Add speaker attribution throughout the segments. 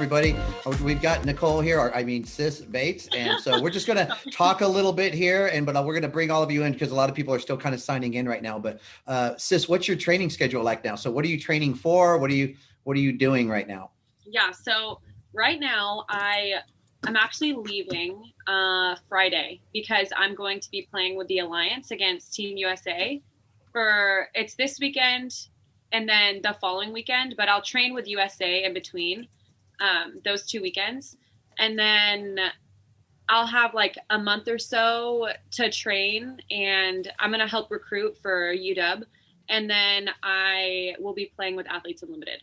Speaker 1: everybody. We've got Nicole here, Sis Bates. And so we're just going to talk a little bit here, but we're going to bring all of you in because a lot of people are still kind of signing in right now. But Sis, what's your training schedule like now? So what are you training for? What are you doing right now?
Speaker 2: Yeah, so right now I'm actually leaving Friday because I'm going to be playing with the Alliance against Team USA it's this weekend and then the following weekend, but I'll train with USA in between those 2 weekends. And then I'll have like a month or so to train, and I'm going to help recruit for UW. And then I will be playing with Athletes Unlimited.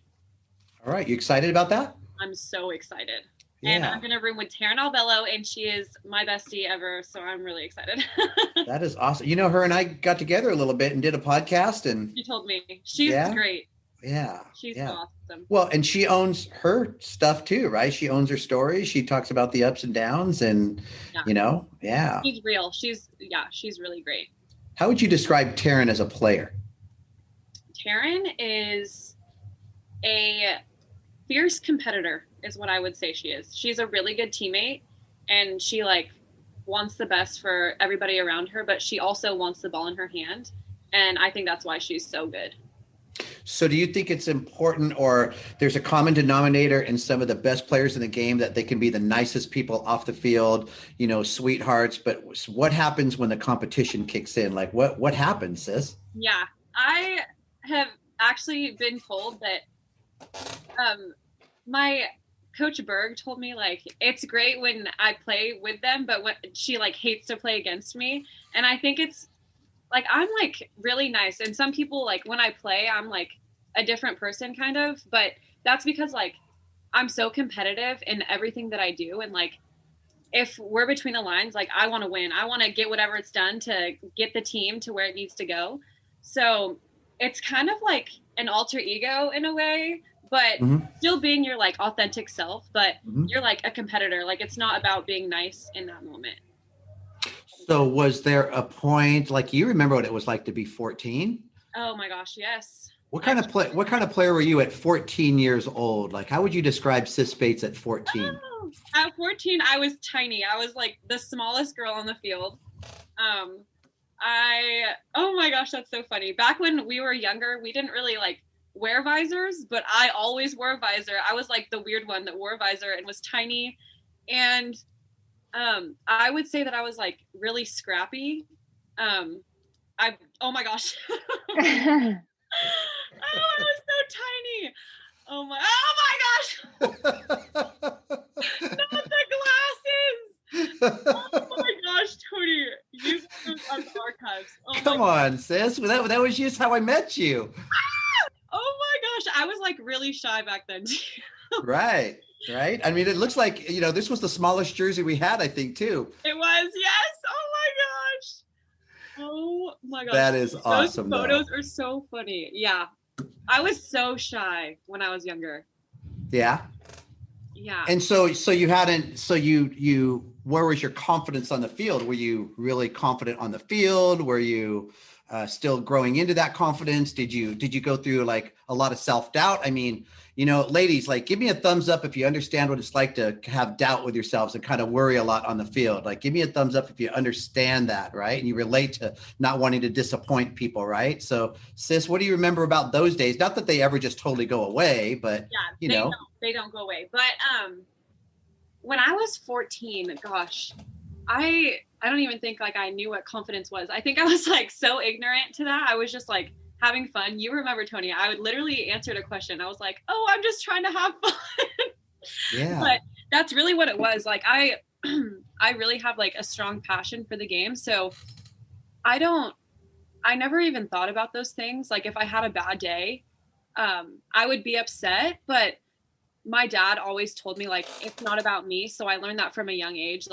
Speaker 1: All right. You excited about that?
Speaker 2: I'm so excited.
Speaker 1: Yeah.
Speaker 2: And I'm going to room with Taryn Alvello, and she is my bestie ever. So I'm really excited.
Speaker 1: That is awesome. You know, her and I got together a little bit and did a podcast, and
Speaker 2: she told me she's great.
Speaker 1: Yeah.
Speaker 2: She's awesome.
Speaker 1: Well, and she owns her stuff too, right? She owns her stories. She talks about the ups and downs and,
Speaker 2: She's real. She's really great.
Speaker 1: How would you describe Taryn as a player?
Speaker 2: Taryn is a fierce competitor is what I would say she is. She's a really good teammate, and she wants the best for everybody around her, but she also wants the ball in her hand. And I think that's why she's so good.
Speaker 1: So do you think it's important, or there's a common denominator in some of the best players in the game, that they can be the nicest people off the field, sweethearts, but what happens when the competition kicks in? Like what happens, Sis?
Speaker 2: Yeah, I have actually been told that my Coach Berg told me it's great when I play with them, but when she hates to play against me. And I think it's I'm really nice. And some people when I play, I'm a different person kind of, but that's because I'm so competitive in everything that I do. And if we're between the lines, I want to win. I want to get whatever it's done to get the team to where it needs to go. So it's kind of like an alter ego in a way, but still being your authentic self, but you're a competitor. It's not about being nice in that moment.
Speaker 1: So was there a point, you remember what it was like to be 14?
Speaker 2: Oh my gosh, yes.
Speaker 1: What kind of player were you at 14 years old? How would you describe Sis Bates at 14?
Speaker 2: Oh, at 14, I was tiny. I was the smallest girl on the field. Oh my gosh, that's so funny. Back when we were younger, we didn't really wear visors, but I always wore a visor. I was the weird one that wore a visor and was tiny. And I would say that I was really scrappy. Oh my gosh. Oh, I was so tiny. Oh my gosh. Not the glasses. Oh my gosh, Tony. You those are the archives. Oh
Speaker 1: Come on, Sis. That was just how I met you.
Speaker 2: Oh my gosh. I was really shy back then too.
Speaker 1: Right. I mean, it looks like, this was the smallest jersey we had, I think, too.
Speaker 2: It was, yes. Oh my gosh.
Speaker 1: That is awesome.
Speaker 2: Those photos are so funny. Yeah. I was so shy when I was younger.
Speaker 1: Yeah.
Speaker 2: Yeah.
Speaker 1: And so where was your confidence on the field? Were you really confident on the field? Were you still growing into that confidence? Did you go through a lot of self-doubt? I mean, ladies, give me a thumbs up if you understand what it's like to have doubt with yourselves and kind of worry a lot on the field. Give me a thumbs up if you understand that, right? And you relate to not wanting to disappoint people, right? So, Sis, what do you remember about those days? Not that they ever just totally go away, but
Speaker 2: they don't go away. But when I was 14, gosh, I don't even think I knew what confidence was. I think I was so ignorant to that. I was just having fun. You remember, Tony, I would literally answer a question. I was oh, I'm just trying to have fun.
Speaker 1: Yeah.
Speaker 2: But that's really what it was. I really have a strong passion for the game. So I never even thought about those things. If I had a bad day, I would be upset, but my dad always told me it's not about me. So I learned that from a young age.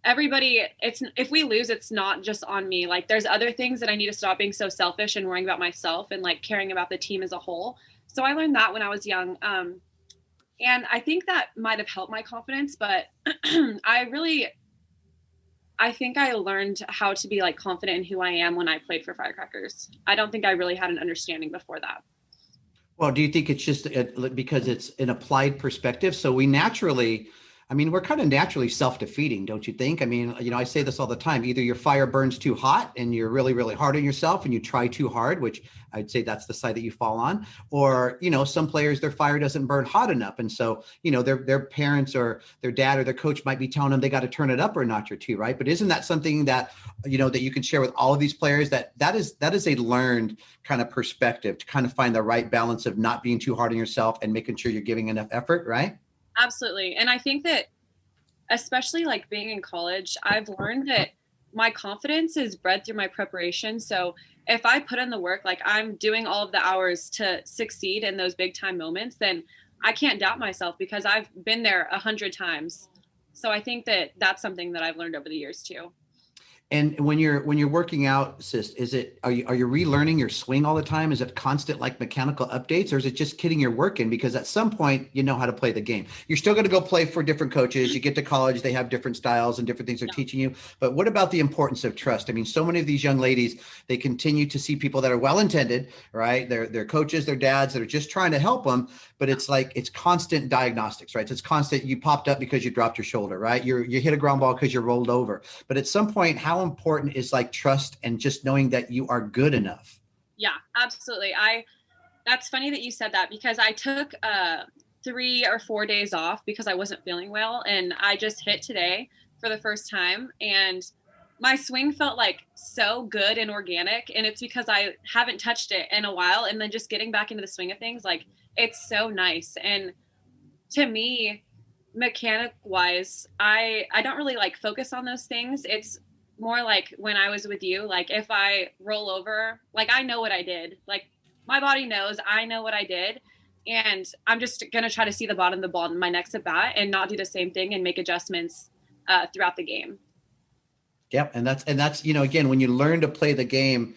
Speaker 2: Everybody, if we lose, it's not just on me. There's other things that I need to stop being so selfish and worrying about myself and caring about the team as a whole. So I learned that when I was young. And I think that might've helped my confidence, but I think I learned how to be confident in who I am when I played for Firecrackers. I don't think I really had an understanding before that.
Speaker 1: Well, do you think it's just because it's an applied perspective? So we naturally, I mean, we're kind of naturally self-defeating, don't you think? I mean, I say this all the time. Either your fire burns too hot and you're really, really hard on yourself and you try too hard, which I'd say that's the side that you fall on. Or, some players, their fire doesn't burn hot enough. And so, their parents or their dad or their coach might be telling them they got to turn it up or a notch or two, right? But isn't that something that, that you can share with all of these players, that is a learned kind of perspective to kind of find the right balance of not being too hard on yourself and making sure you're giving enough effort, right?
Speaker 2: Absolutely. And I think that especially like being in college, I've learned that my confidence is bred through my preparation. So if I put in the work, like I'm doing all of the hours to succeed in those big time moments, then I can't doubt myself because I've been there 100 times. So I think that that's something that I've learned over the years too.
Speaker 1: And when you're working out, Sis, are you relearning your swing all the time? Is it constant like mechanical updates, or is it just getting your work in? Because at some point you know how to play the game. You're still going to go play for different coaches. You get to college, they have different styles and different things they're teaching you. But what about the importance of trust? I mean, so many of these young ladies, they continue to see people that are well-intended, right? They're coaches, their dads that are just trying to help them. But it's like, it's constant diagnostics, right? It's constant. You popped up because you dropped your shoulder, right? You hit a ground ball because you rolled over. But at some point, how important is like trust and just knowing that you are good enough?
Speaker 2: Yeah, absolutely. That's funny that you said that because I took 3 or 4 days off because I wasn't feeling well. And I just hit today for the first time. And my swing felt like so good and organic. And it's because I haven't touched it in a while. And then just getting back into the swing of things, like it's so nice. And to me, mechanic wise, I don't really like focus on those things. It's more like when I was with you, like if I roll over, like I know what I did. Like my body knows I know what I did. And I'm just going to try to see the bottom of the ball in my next at bat and not do the same thing and make adjustments throughout the game.
Speaker 1: Yep. And that's, again, when you learn to play the game,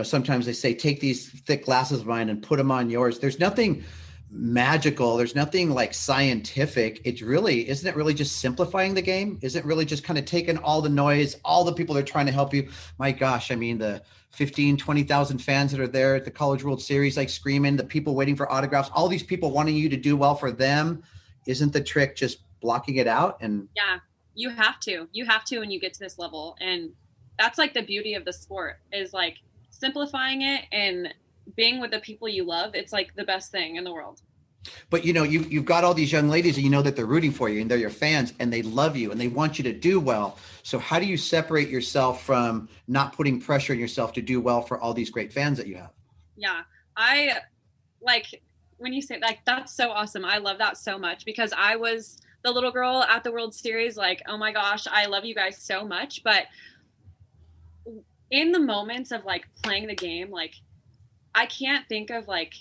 Speaker 1: sometimes they say, take these thick glasses of mine and put them on yours. There's nothing magical. There's nothing like scientific. Isn't it really just simplifying the game? Isn't it really just kind of taking all the noise, all the people that are trying to help you? My gosh, I mean, the 15, 20,000 fans that are there at the College World Series, like screaming, the people waiting for autographs, all these people wanting you to do well for them. Isn't the trick just blocking it out? And
Speaker 2: yeah, you have to when you get to this level. And that's like the beauty of the sport is like simplifying it and being with the people you love. It's like the best thing in the world.
Speaker 1: But you've got all these young ladies and you know that they're rooting for you and they're your fans and they love you and they want you to do well. So how do you separate yourself from not putting pressure on yourself to do well for all these great fans that you have?
Speaker 2: Yeah, I like when you say like, that's so awesome. I love that so much because I was the little girl at the World Series. Like, oh my gosh, I love you guys so much. But in the moments of like playing the game, like I can't think of like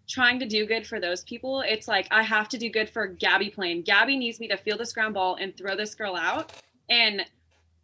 Speaker 2: trying to do good for those people. It's like, I have to do good for Gabby playing. Gabby needs me to feel this ground ball and throw this girl out. And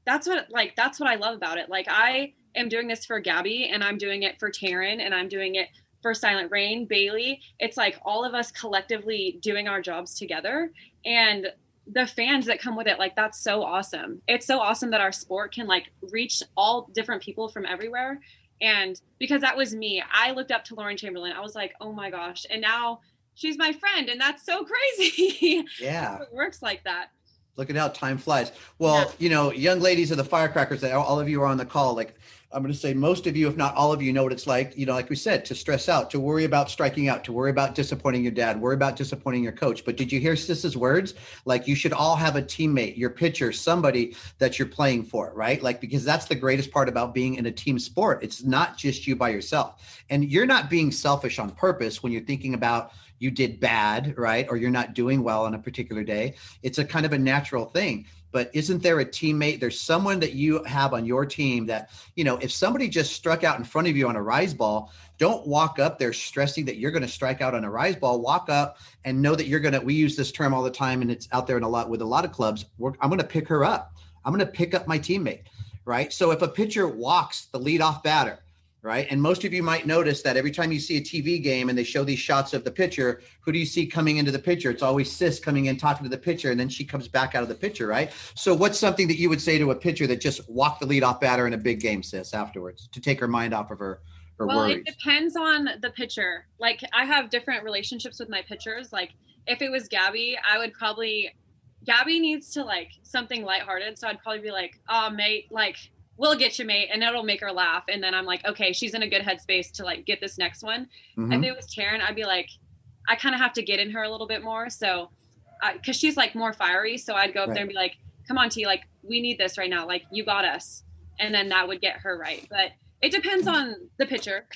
Speaker 2: that's what I love about it. Like I am doing this for Gabby and I'm doing it for Taryn and I'm doing it for Silent Rain, Bailey. It's like all of us collectively doing our jobs together and the fans that come with it. Like, that's so awesome. It's so awesome that our sport can like reach all different people from everywhere. And because that was me, I looked up to Lauren Chamberlain. I was like, oh my gosh. And now she's my friend. And that's so crazy.
Speaker 1: Yeah.
Speaker 2: It works like that.
Speaker 1: Look at how time flies. Well,
Speaker 2: Yeah.
Speaker 1: Young ladies of the Firecrackers, that all of you are on the call. Like, I'm going to say most of you, if not all of you, know what it's like, like we said, to stress out, to worry about striking out, to worry about disappointing your dad, worry about disappointing your coach. But did you hear Sis's words? Like, you should all have a teammate, your pitcher, somebody that you're playing for, right? Like, because that's the greatest part about being in a team sport. It's not just you by yourself. And you're not being selfish on purpose when you're thinking about you did bad, right? Or you're not doing well on a particular day. It's a kind of a natural thing. But isn't there a teammate? There's someone that you have on your team that, if somebody just struck out in front of you on a rise ball, don't walk up there stressing that you're going to strike out on a rise ball. Walk up and know that we use this term all the time and it's out there with a lot of clubs. I'm going to pick her up. I'm going to pick up my teammate, right? So if a pitcher walks the leadoff batter, right? And most of you might notice that every time you see a TV game and they show these shots of the pitcher, who do you see coming into the pitcher? It's always Sis coming in, talking to the pitcher, and then she comes back out of the pitcher, right? So what's something that you would say to a pitcher that just walked the leadoff batter in a big game, Sis, afterwards, to take her mind off of her or
Speaker 2: Well, it
Speaker 1: worries?
Speaker 2: depends on the pitcher. Like I have different relationships with my pitchers. Like if it was Gabby, I would probably Gabby needs to like something lighthearted. So I'd probably be like, oh mate, like we'll get you mate, and it'll make her laugh. And then I'm like, okay, she's in a good headspace to like get this next one. If
Speaker 1: Hmm.
Speaker 2: it was Taryn, I'd be like, I kind of have to get in her a little bit more. So because she's like more fiery, so I'd go up there
Speaker 1: Right.
Speaker 2: and be like, come on T, like we need this right now. Like you got us. And then that would get her right. But it depends on the pitcher.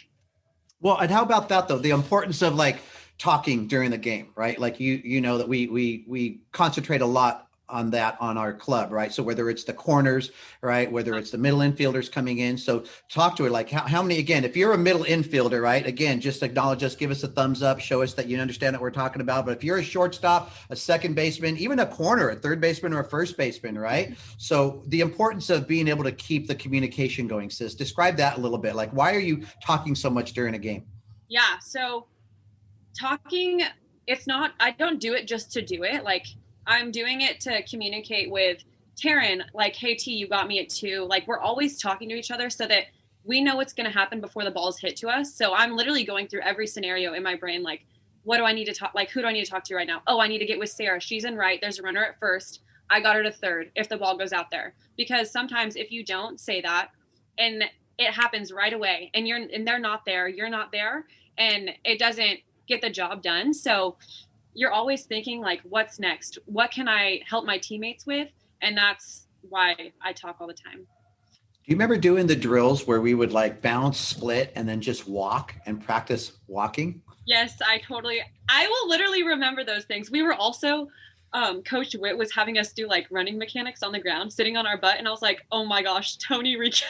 Speaker 1: Well, and how about that though? The importance of like talking during the game, right? Like you know that we concentrate a lot on that on our club, right? So whether it's the corners, right, whether it's the middle infielders coming in, so talk to her like how many again. If you're a middle infielder, right, again, just acknowledge us, give us a thumbs up, show us that you understand what we're talking about. But if you're a shortstop, a second baseman, even a corner, a third baseman, or a first baseman, right? So the importance of being able to keep the communication going, sis. Describe that a little bit. Like, why are you talking so much during a game?
Speaker 2: Yeah. So talking, it's not, I don't do it just to do it. Like I'm doing it to communicate with Taryn, like, hey T, you got me at 2. Like we're always talking to each other so that we know what's going to happen before the ball's hit to us. So I'm literally going through every scenario in my brain. Like, what do I need to talk? Like, who do I need to talk to right now? Oh, I need to get with Sarah. She's in right. There's a runner at first. I got her to third if the ball goes out there. Because sometimes if you don't say that and it happens right away and they're not there, you're not there, and it doesn't get the job done. So you're always thinking like, what's next? What can I help my teammates with? And that's why I talk all the time.
Speaker 1: Do you remember doing the drills where we would like bounce, split, and then just walk and practice walking?
Speaker 2: Yes, I will literally remember those things. We were also, Coach Witt was having us do like running mechanics on the ground, sitting on our butt. And I was like, oh my gosh, Tony Rico.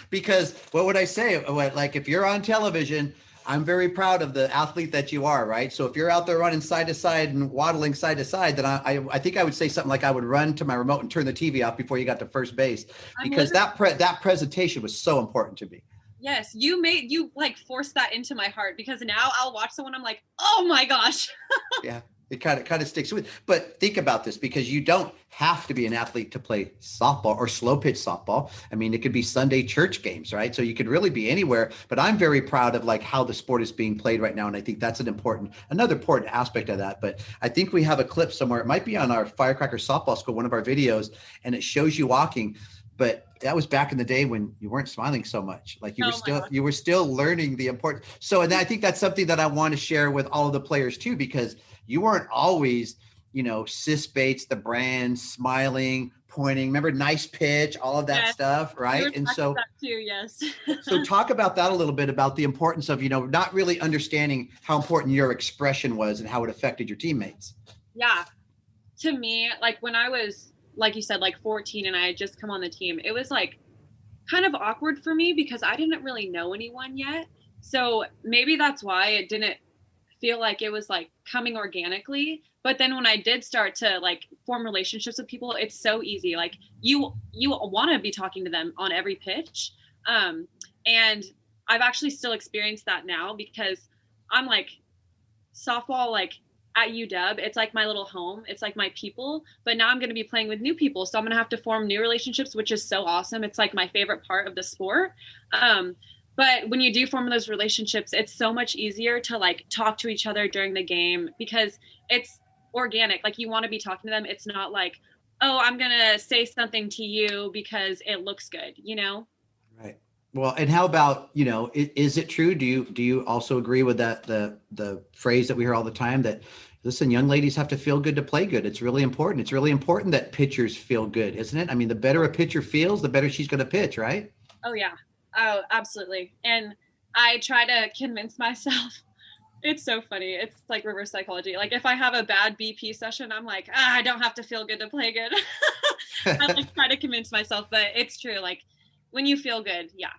Speaker 1: Because what would I say? Like if you're on television, I'm very proud of the athlete that you are, right? So if you're out there running side to side and waddling side to side, then I think I would say something like I would run to my remote and turn the TV off before you got to first base,
Speaker 2: I'm
Speaker 1: because
Speaker 2: literally,
Speaker 1: that presentation was so important to me.
Speaker 2: yes, you like forced that into my heart because now I'll watch someone. I'm like, oh my gosh.
Speaker 1: Yeah, it kind of sticks with. But think about this, because you don't have to be an athlete to play softball or slow pitch softball. I mean, it could be Sunday church games, right? So you could really be anywhere. But I'm very proud of like how the sport is being played right now, and I think that's another important aspect of that. But I think we have a clip somewhere. It might be on our Firecrackers softball school, one of our videos, and it shows you walking. But that was back in the day when you weren't smiling so much. Like
Speaker 2: Oh my gosh.
Speaker 1: you were still learning the importance. So, and I think that's something that I want to share with all of the players too, because you weren't always, Sis Bates, the brand, smiling, pointing. Remember, nice pitch, all of that
Speaker 2: Yes,
Speaker 1: stuff,
Speaker 2: we
Speaker 1: right?
Speaker 2: were
Speaker 1: And
Speaker 2: practicing
Speaker 1: so,
Speaker 2: that too. Yes.
Speaker 1: so talk about that a little bit, about the importance of not really understanding how important your expression was and how it affected your teammates.
Speaker 2: Yeah. To me, like when I was, like you said, like 14 and I had just come on the team, it was like kind of awkward for me because I didn't really know anyone yet. So maybe that's why it didn't feel like it was like coming organically. But then when I did start to like form relationships with people, it's so easy. Like you want to be talking to them on every pitch. And I've actually still experienced that now because I'm like softball, like at UW, it's like my little home. It's like my people. But now I'm going to be playing with new people, so I'm going to have to form new relationships, which is so awesome. It's like my favorite part of the sport. But when you do form those relationships, it's so much easier to like talk to each other during the game because it's organic. Like you want to be talking to them. It's not like, oh, I'm going to say something to you because it looks good, you know?
Speaker 1: Right. Well, and how about, is it true? Do you also agree with that, the phrase that we hear all the time that, listen, young ladies have to feel good to play good. It's really important. It's really important that pitchers feel good, isn't it? I mean, the better a pitcher feels, the better she's going to pitch, right?
Speaker 2: Oh, yeah. Oh, absolutely. And I try to convince myself. It's so funny. It's like reverse psychology. Like if I have a bad BP session, I'm like, I don't have to feel good to play good. I like try to convince myself, but it's true. Like when you feel good, yeah.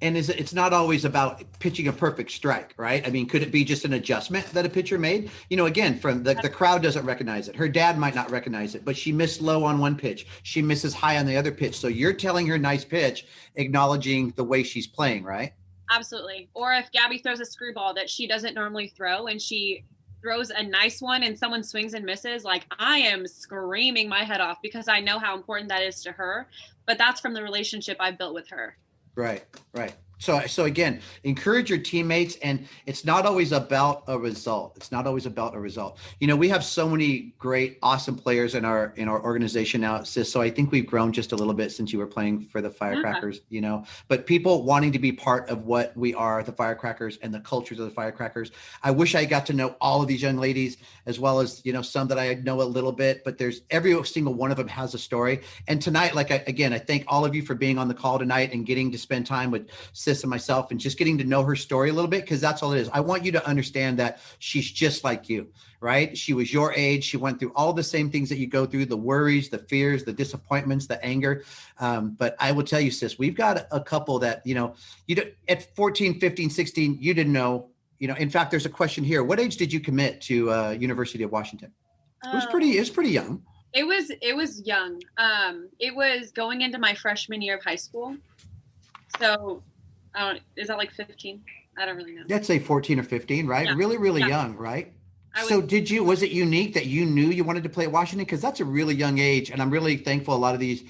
Speaker 1: And it's not always about pitching a perfect strike, right? I mean, could it be just an adjustment that a pitcher made? Again, from the crowd doesn't recognize it. Her dad might not recognize it, but she missed low on one pitch. She misses high on the other pitch. So you're telling her nice pitch, acknowledging the way she's playing, right?
Speaker 2: Absolutely. Or if Gabby throws a screwball that she doesn't normally throw and she throws a nice one and someone swings and misses, like I am screaming my head off because I know how important that is to her. But that's from the relationship I've built with her.
Speaker 1: Right, right. So again, encourage your teammates, and it's not always about a result. It's not always about a result. You know, we have so many great, awesome players in our organization now, Sis. So I think we've grown just a little bit since you were playing for the
Speaker 2: Yeah.
Speaker 1: Firecrackers, you know, but people wanting to be part of what we are, the Firecrackers, and the cultures of the Firecrackers. I wish I got to know all of these young ladies, as well as, you know, some that I know a little bit, but there's every single one of them has a story. And tonight, like, again, I thank all of you for being on the call tonight and getting to spend time with Sis and myself and just getting to know her story a little bit, because that's all it is. I want you to understand that she's just like you, right? She was your age. She went through all the same things that you go through, the worries, the fears, the disappointments, the anger. But I will tell you, Sis, we've got a couple that, you know, at 14, 15, 16, you didn't know, you know. In fact, there's a question here. What age did you commit to University of Washington? It was pretty young.
Speaker 2: It was young. It was going into my freshman year of high school. So, is that like 15? I don't really know.
Speaker 1: Let's say 14 or 15, right?
Speaker 2: Yeah.
Speaker 1: Really, really
Speaker 2: Yeah.
Speaker 1: young, right?
Speaker 2: I
Speaker 1: Was it unique that you knew you wanted to play at Washington? Because that's a really young age. And I'm really thankful a lot of these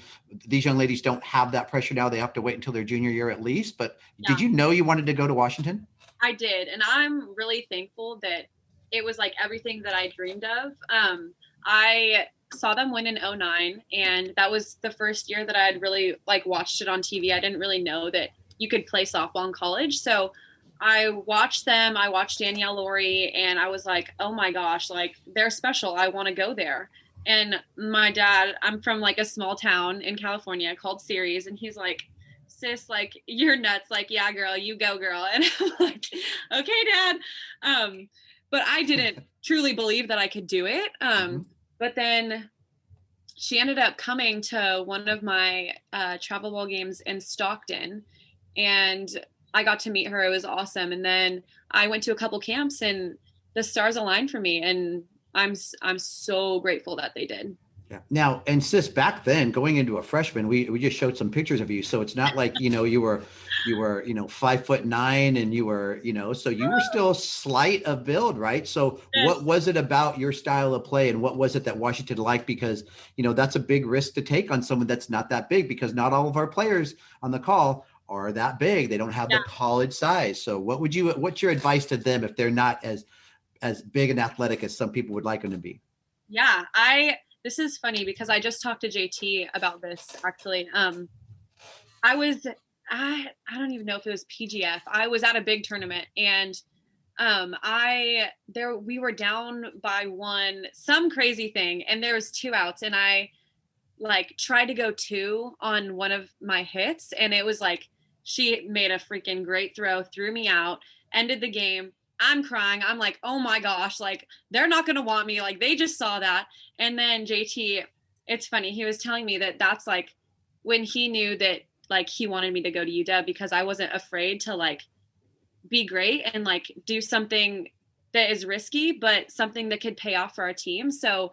Speaker 1: young ladies don't have that pressure now. They have to wait until their junior year at least. But did you know you wanted to go to Washington?
Speaker 2: I did. And I'm really thankful that it was like everything that I dreamed of. I saw them win in 09, and that was the first year that I had really like watched it on TV. I didn't really know that you could play softball in college. So I watched them. I watched Danielle Laurie, and I was like, oh my gosh, like they're special. I want to go there. And my dad, I'm from like a small town in California called Ceres, and he's like, Sis, like you're nuts. Like, yeah, girl, you go, girl. And I'm like, okay, Dad. But I didn't truly believe that I could do it. But then she ended up coming to one of my travel ball games in Stockton, and I got to meet her. It was awesome. And then I went to a couple camps, and the stars aligned for me, and I'm so grateful that they did.
Speaker 1: Yeah. Now, and Sis, back then, going into a freshman, we just showed some pictures of you. So it's not like, you know, you were, you know, 5'9", and you were, you know, so you were still slight of build, right? So what was it about your style of play, and what was it that Washington liked? Because, you know, that's a big risk to take on someone that's not that big, because not all of our players on the call are that big. They don't have the college size. So what's your advice to them if they're not as big and athletic as some people would like them to be?
Speaker 2: Yeah, this is funny because I just talked to JT about this actually. I don't even know if it was PGF. I was at a big tournament, and we were down by one, some crazy thing, and there was 2 outs, and I like tried to go 2 on one of my hits, and it was like she made a freaking great throw, threw me out, ended the game. I'm crying. I'm like, oh my gosh, like they're not going to want me. Like they just saw that. And then JT, it's funny. He was telling me that that's like when he knew that like he wanted me to go to UW, because I wasn't afraid to like be great and like do something that is risky, but something that could pay off for our team. So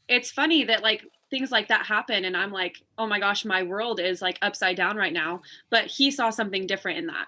Speaker 2: it's funny that like things like that happen. And I'm like, oh my gosh, my world is like upside down right now. But he saw something different in that.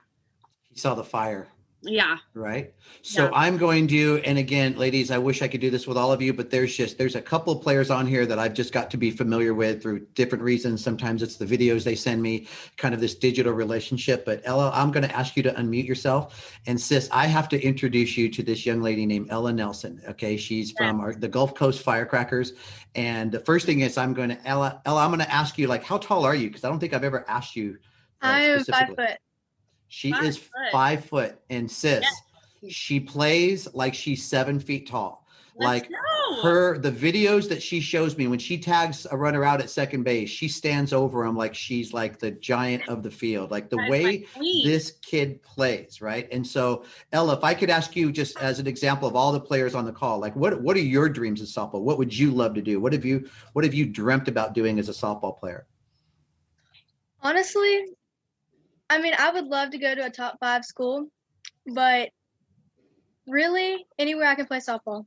Speaker 1: He saw the fire.
Speaker 2: Yeah.
Speaker 1: Right. So I'm going to, and again, ladies, I wish I could do this with all of you, but there's a couple of players on here that I've just got to be familiar with through different reasons. Sometimes it's the videos they send me, kind of this digital relationship. But Ella, I'm going to ask you to unmute yourself. And Sis, I have to introduce you to this young lady named Ella Nelson. Okay. She's from the Gulf Coast Firecrackers. And the first thing is Ella, I'm going to ask you, like, how tall are you? Because I don't think I've ever asked you.
Speaker 3: I am 5 foot.
Speaker 1: She is 5 foot, and Sis, she plays like she's 7 feet tall. The videos that she shows me when she tags a runner out at second base, she stands over him like she's like the giant of the field, like the way this kid plays, right? And so, Ella, if I could ask you, just as an example of all the players on the call, like what are your dreams of softball? What would you love to do? What have you dreamt about doing as a softball player?
Speaker 3: Honestly, I mean, I would love to go to a top 5 school, but really anywhere I can play softball.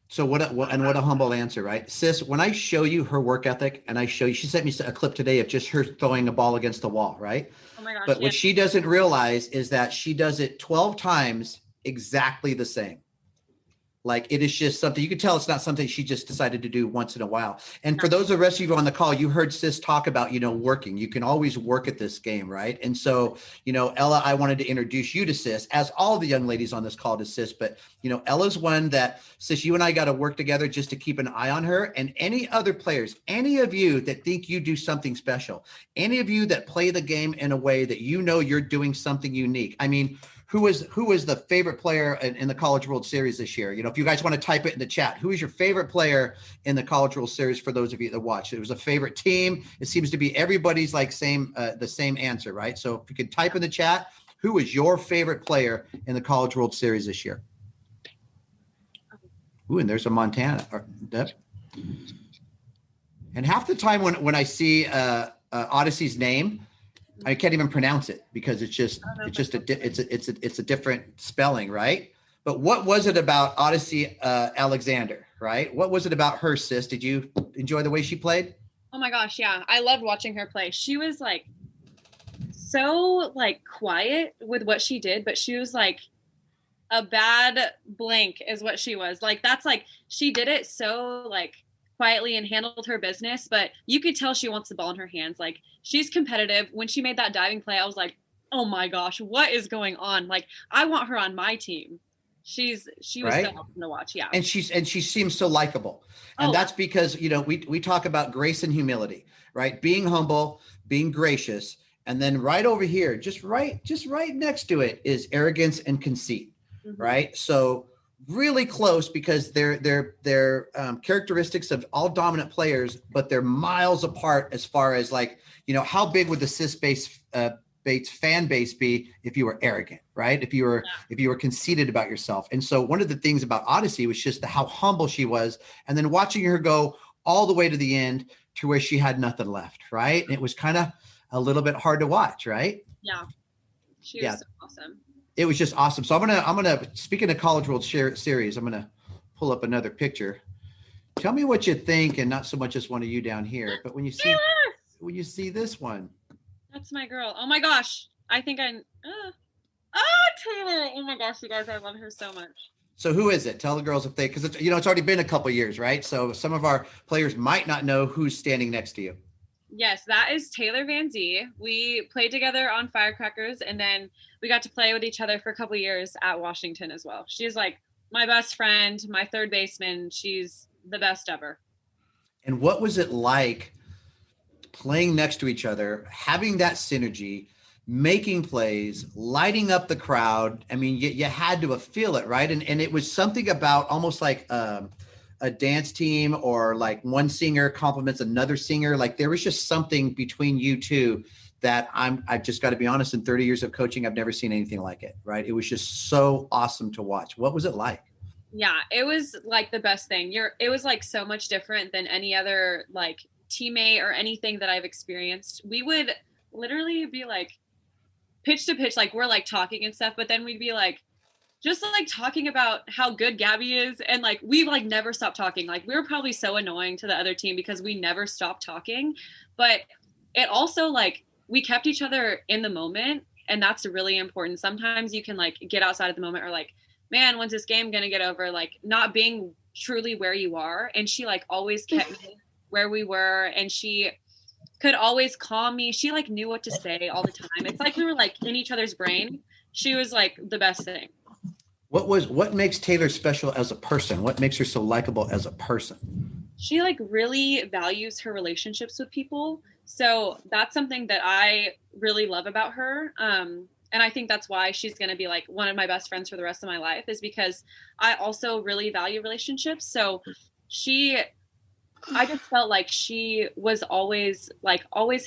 Speaker 1: So what a humble answer, right? Sis, when I show you her work ethic, and she sent me a clip today of just her throwing a ball against the wall, right?
Speaker 2: Oh my gosh.
Speaker 1: But what she doesn't realize is that she does it 12 times exactly the same. Like it is just something you can tell it's not something she just decided to do once in a while. And for those of the rest of you on the call, you heard Sis talk about, working. You can always work at this game, right? And so, Ella, I wanted to introduce you to Sis, as all the young ladies on this call to Sis. But, Ella's one that, Sis, you and I got to work together just to keep an eye on her. And any other players, any of you that think you do something special, any of you that play the game in a way that you're doing something unique. I mean, who is the favorite player in the College World Series this year? If you guys want to type it in the chat, who is your favorite player in the College World Series for those of you that watch? It was a favorite team. It seems to be everybody's like the same answer, right? So if you could type in the chat, who is your favorite player in the College World Series this year? Ooh, and there's a Montana. And half the time when I see Odyssey's name, I can't even pronounce it because it's a different spelling, right? But what was it about Odyssey Alexander, right? What was it about her, Sis? Did you enjoy the way she played?
Speaker 2: Oh my gosh, yeah. I loved watching her play. She was like so like quiet with what she did, but she was like a bad blank is what she was. Like that's like she did it so like quietly and handled her business, but you could tell she wants the ball in her hands. Like she's competitive. When she made that diving play, I was like, oh my gosh, what is going on? Like I want her on my team. She was
Speaker 1: right?
Speaker 2: so awesome to watch. Yeah.
Speaker 1: And she seems so likable. And that's because, we talk about grace and humility, right? Being humble, being gracious. And then right over here, just right next to it is arrogance and conceit, right? So really close because they're characteristics of all dominant players, but they're miles apart as far as like, how big would the Sis Bates fan base be if you were arrogant, right? If you were conceited about yourself. And so one of the things about Odyssey was just how humble she was. And then watching her go all the way to the end to where she had nothing left, right? And it was kind of a little bit hard to watch, right?
Speaker 2: Yeah. She was so awesome.
Speaker 1: It was just awesome. So I'm gonna speaking of College World Series, I'm gonna pull up another picture. Tell me what you think, and not so much as one of you down here, but when you see this one,
Speaker 2: that's my girl. Oh my gosh, I think Taylor. Oh my gosh, you guys, I love her so much.
Speaker 1: So who is it? Tell the girls if they, because it's already been a couple years, right? So some of our players might not know who's standing next to you.
Speaker 2: Yes, that is Taylor Van Zee. We played together on Firecrackers, and then we got to play with each other for a couple years at Washington as well. She's like my best friend, my third baseman. She's the best ever.
Speaker 1: And what was it like playing next to each other, having that synergy, making plays, lighting up the crowd? I mean, you had to feel it, right? And it was something about almost like a dance team or like one singer compliments another singer. Like there was just something between you two that I've just got to be honest, in 30 years of coaching, I've never seen anything like it, right? It was just so awesome to watch. What was it like?
Speaker 2: Yeah, it was like the best thing. It was like so much different than any other like teammate or anything that I've experienced. We would literally be like pitch to pitch, like we're like talking and stuff, but then we'd be like, just like talking about how good Gabby is. And like, we like never stopped talking. Like we were probably so annoying to the other team because we never stopped talking, but it also like, we kept each other in the moment. And that's really important. Sometimes you can like get outside of the moment or like, man, when's this game going to get over? Like not being truly where you are. And she like always kept me where we were. And she could always calm me. She like knew what to say all the time. It's like we were like in each other's brain. She was like the best thing.
Speaker 1: What makes Taylor special as a person? What makes her so likable as a person?
Speaker 2: She like really values her relationships with people. So that's something that I really love about her. And I think that's why she's going to be like one of my best friends for the rest of my life, is because I also really value relationships. So I just felt like she was always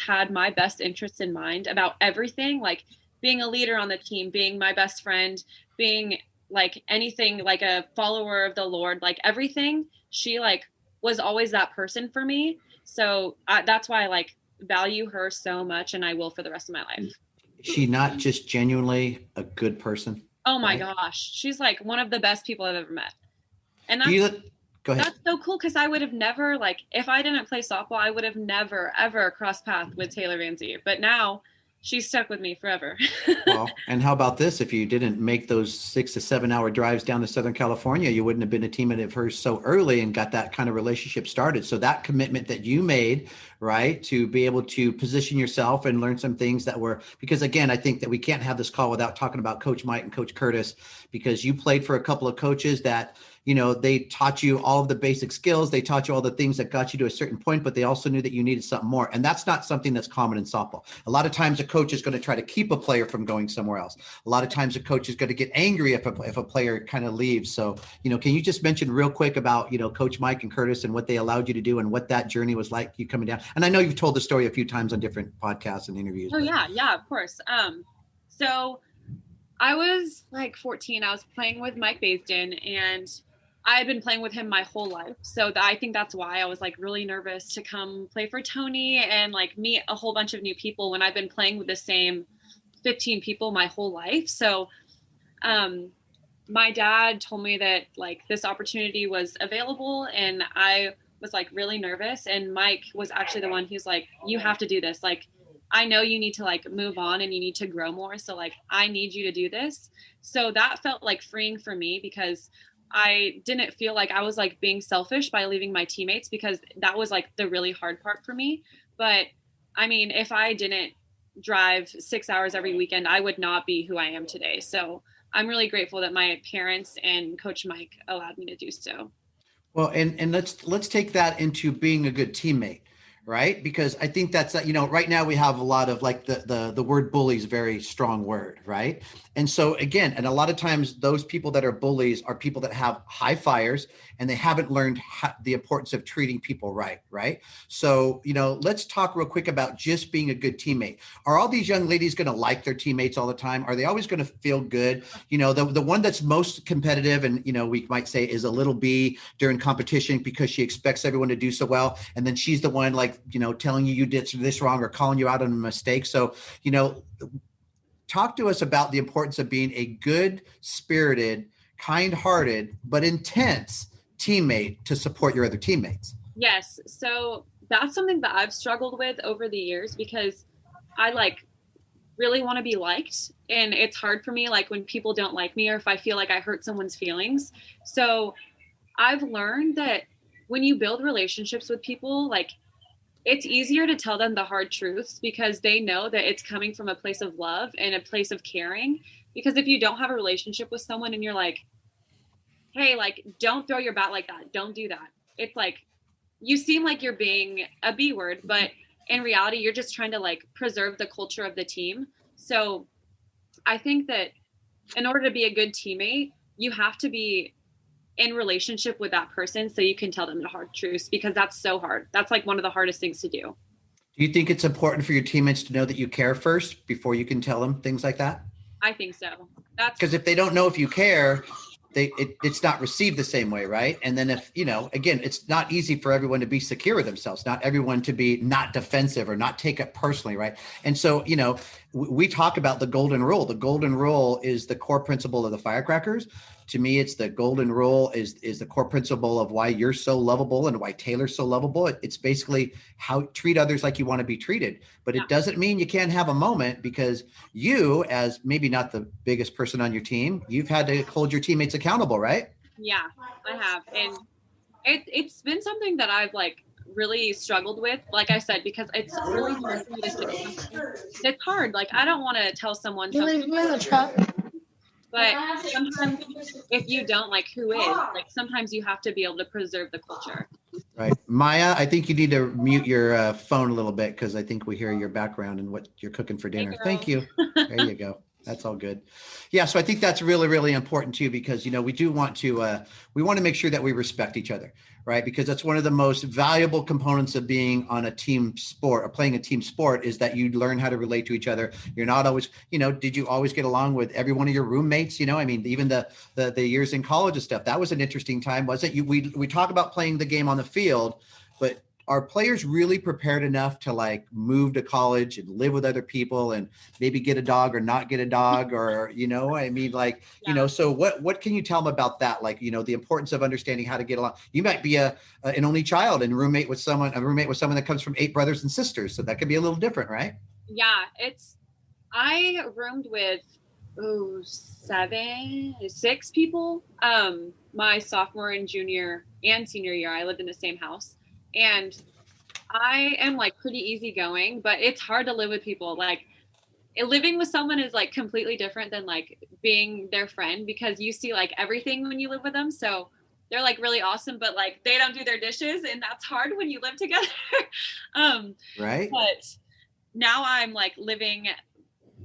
Speaker 2: had my best interests in mind about everything, like being a leader on the team, being my best friend, being like anything, like a follower of the Lord, like everything. She like was always that person for me. So that's why I like value her so much, and I will for the rest of my life.
Speaker 1: Is she not just genuinely a good person?
Speaker 2: Oh my gosh. She's like one of the best people I've ever met. And
Speaker 1: go ahead.
Speaker 2: That's so cool, because I would have never, like, if I didn't play softball, I would have never, ever crossed paths with Taylor Van Zee. But now she's stuck with me forever.
Speaker 1: Well, and how about this? If you didn't make those 6 to 7 hour drives down to Southern California, you wouldn't have been a teammate of hers so early and got that kind of relationship started. So that commitment that you made, right, to be able to position yourself and learn some things that were, because again, I think that we can't have this call without talking about Coach Mike and Coach Curtis, because you played for a couple of coaches that, you know, they taught you all of the basic skills. They taught you all the things that got you to a certain point, but they also knew that you needed something more. And that's not something that's common in softball. A lot of times a coach is going to try to keep a player from going somewhere else. A lot of times a coach is going to get angry if a player kind of leaves. So, you know, can you just mention real quick about, you know, Coach Mike and Curtis and what they allowed you to do and what that journey was like, you coming down? And I know you've told the story a few times on different podcasts and interviews.
Speaker 2: Oh, yeah, of course. So I was like 14. I was playing with Mike Basden, and I had been playing with him my whole life. So I think that's why I was like really nervous to come play for Tony and like meet a whole bunch of new people when I've been playing with the same 15 people my whole life. So my dad told me that like this opportunity was available, and I was like really nervous. And Mike was actually the one who's like, you have to do this. Like, I know you need to like move on and you need to grow more. So like, I need you to do this. So that felt like freeing for me, because I didn't feel like I was like being selfish by leaving my teammates, because that was like the really hard part for me. But I mean, if I didn't drive 6 hours every weekend, I would not be who I am today. So I'm really grateful that my parents and Coach Mike allowed me to do so.
Speaker 1: Well, and let's take that into being a good teammate, right? Because I think that's, you know, right now we have a lot of like the word bully is a very strong word, right? And so again, and a lot of times those people that are bullies are people that have high fires and they haven't learned the importance of treating people right, right? So, you know, let's talk real quick about just being a good teammate. Are all these young ladies going to like their teammates all the time? Are they always going to feel good? You know, the one that's most competitive and, you know, we might say is a little B during competition because she expects everyone to do so well. And then she's the one like, you know, telling you did this wrong or calling you out on a mistake. So, you know, talk to us about the importance of being a good spirited, kind-hearted, but intense teammate to support your other teammates.
Speaker 2: Yes. So that's something that I've struggled with over the years, because I like really want to be liked. And it's hard for me, like when people don't like me or if I feel like I hurt someone's feelings. So I've learned that when you build relationships with people, like it's easier to tell them the hard truths, because they know that it's coming from a place of love and a place of caring. Because if you don't have a relationship with someone and you're like, hey, like, don't throw your bat like that, don't do that, it's like, you seem like you're being a B word, but in reality, you're just trying to like preserve the culture of the team. So I think that in order to be a good teammate, you have to be in relationship with that person so you can tell them the hard truths, because that's so hard. That's like one of the hardest things to do.
Speaker 1: Do you think it's important for your teammates to know that you care first before you can tell them things like that?
Speaker 2: I think so. That's
Speaker 1: because if they don't know if you care, it's not received the same way, right? And then if, you know, again, it's not easy for everyone to be secure with themselves, not everyone to be not defensive or not take it personally, right? And so, you know, we talk about the golden rule. The golden rule is the core principle of the Firecrackers. To me, it's the golden rule is the core principle of why you're so lovable and why Taylor's so lovable. It's basically how treat others like you want to be treated. But it doesn't mean you can't have a moment, because you, as maybe not the biggest person on your team, you've had to hold your teammates accountable, right?
Speaker 2: Yeah, I have. And it's been something that I've like really struggled with, like I said, because it's really hard for me to say something. It's hard. Like, I don't want to tell someone something. But sometimes if you don't, like, who is? Like, sometimes you have to be able to preserve the culture.
Speaker 1: Right. Maya, I think you need to mute your phone a little bit, because I think we hear your background and what you're cooking for dinner. Thank you. There you go. That's all good. Yeah. So I think that's really, really important too, because, you know, we do want to, we want to make sure that we respect each other, right? Because that's one of the most valuable components of being on a team sport or playing a team sport, is that you learn how to relate to each other. You're not always, you know, did you always get along with every one of your roommates? You know, I mean, even the years in college and stuff, that was an interesting time, wasn't it? We talk about playing the game on the field, but are players really prepared enough to like move to college and live with other people and maybe get a dog or not get a dog, or, you know, I mean, like, you know, so what can you tell them about that? Like, you know, the importance of understanding how to get along. You might be an only child and a roommate with someone that comes from 8 brothers and sisters. So that could be a little different, right?
Speaker 2: Yeah, it's I roomed with six people. My sophomore and junior and senior year, I lived in the same house, and I am like pretty easygoing, but it's hard to live with people. Like living with someone is like completely different than like being their friend because you see like everything when you live with them. So they're like really awesome, but like they don't do their dishes, and that's hard when you live together.
Speaker 1: Right.
Speaker 2: But now I'm like living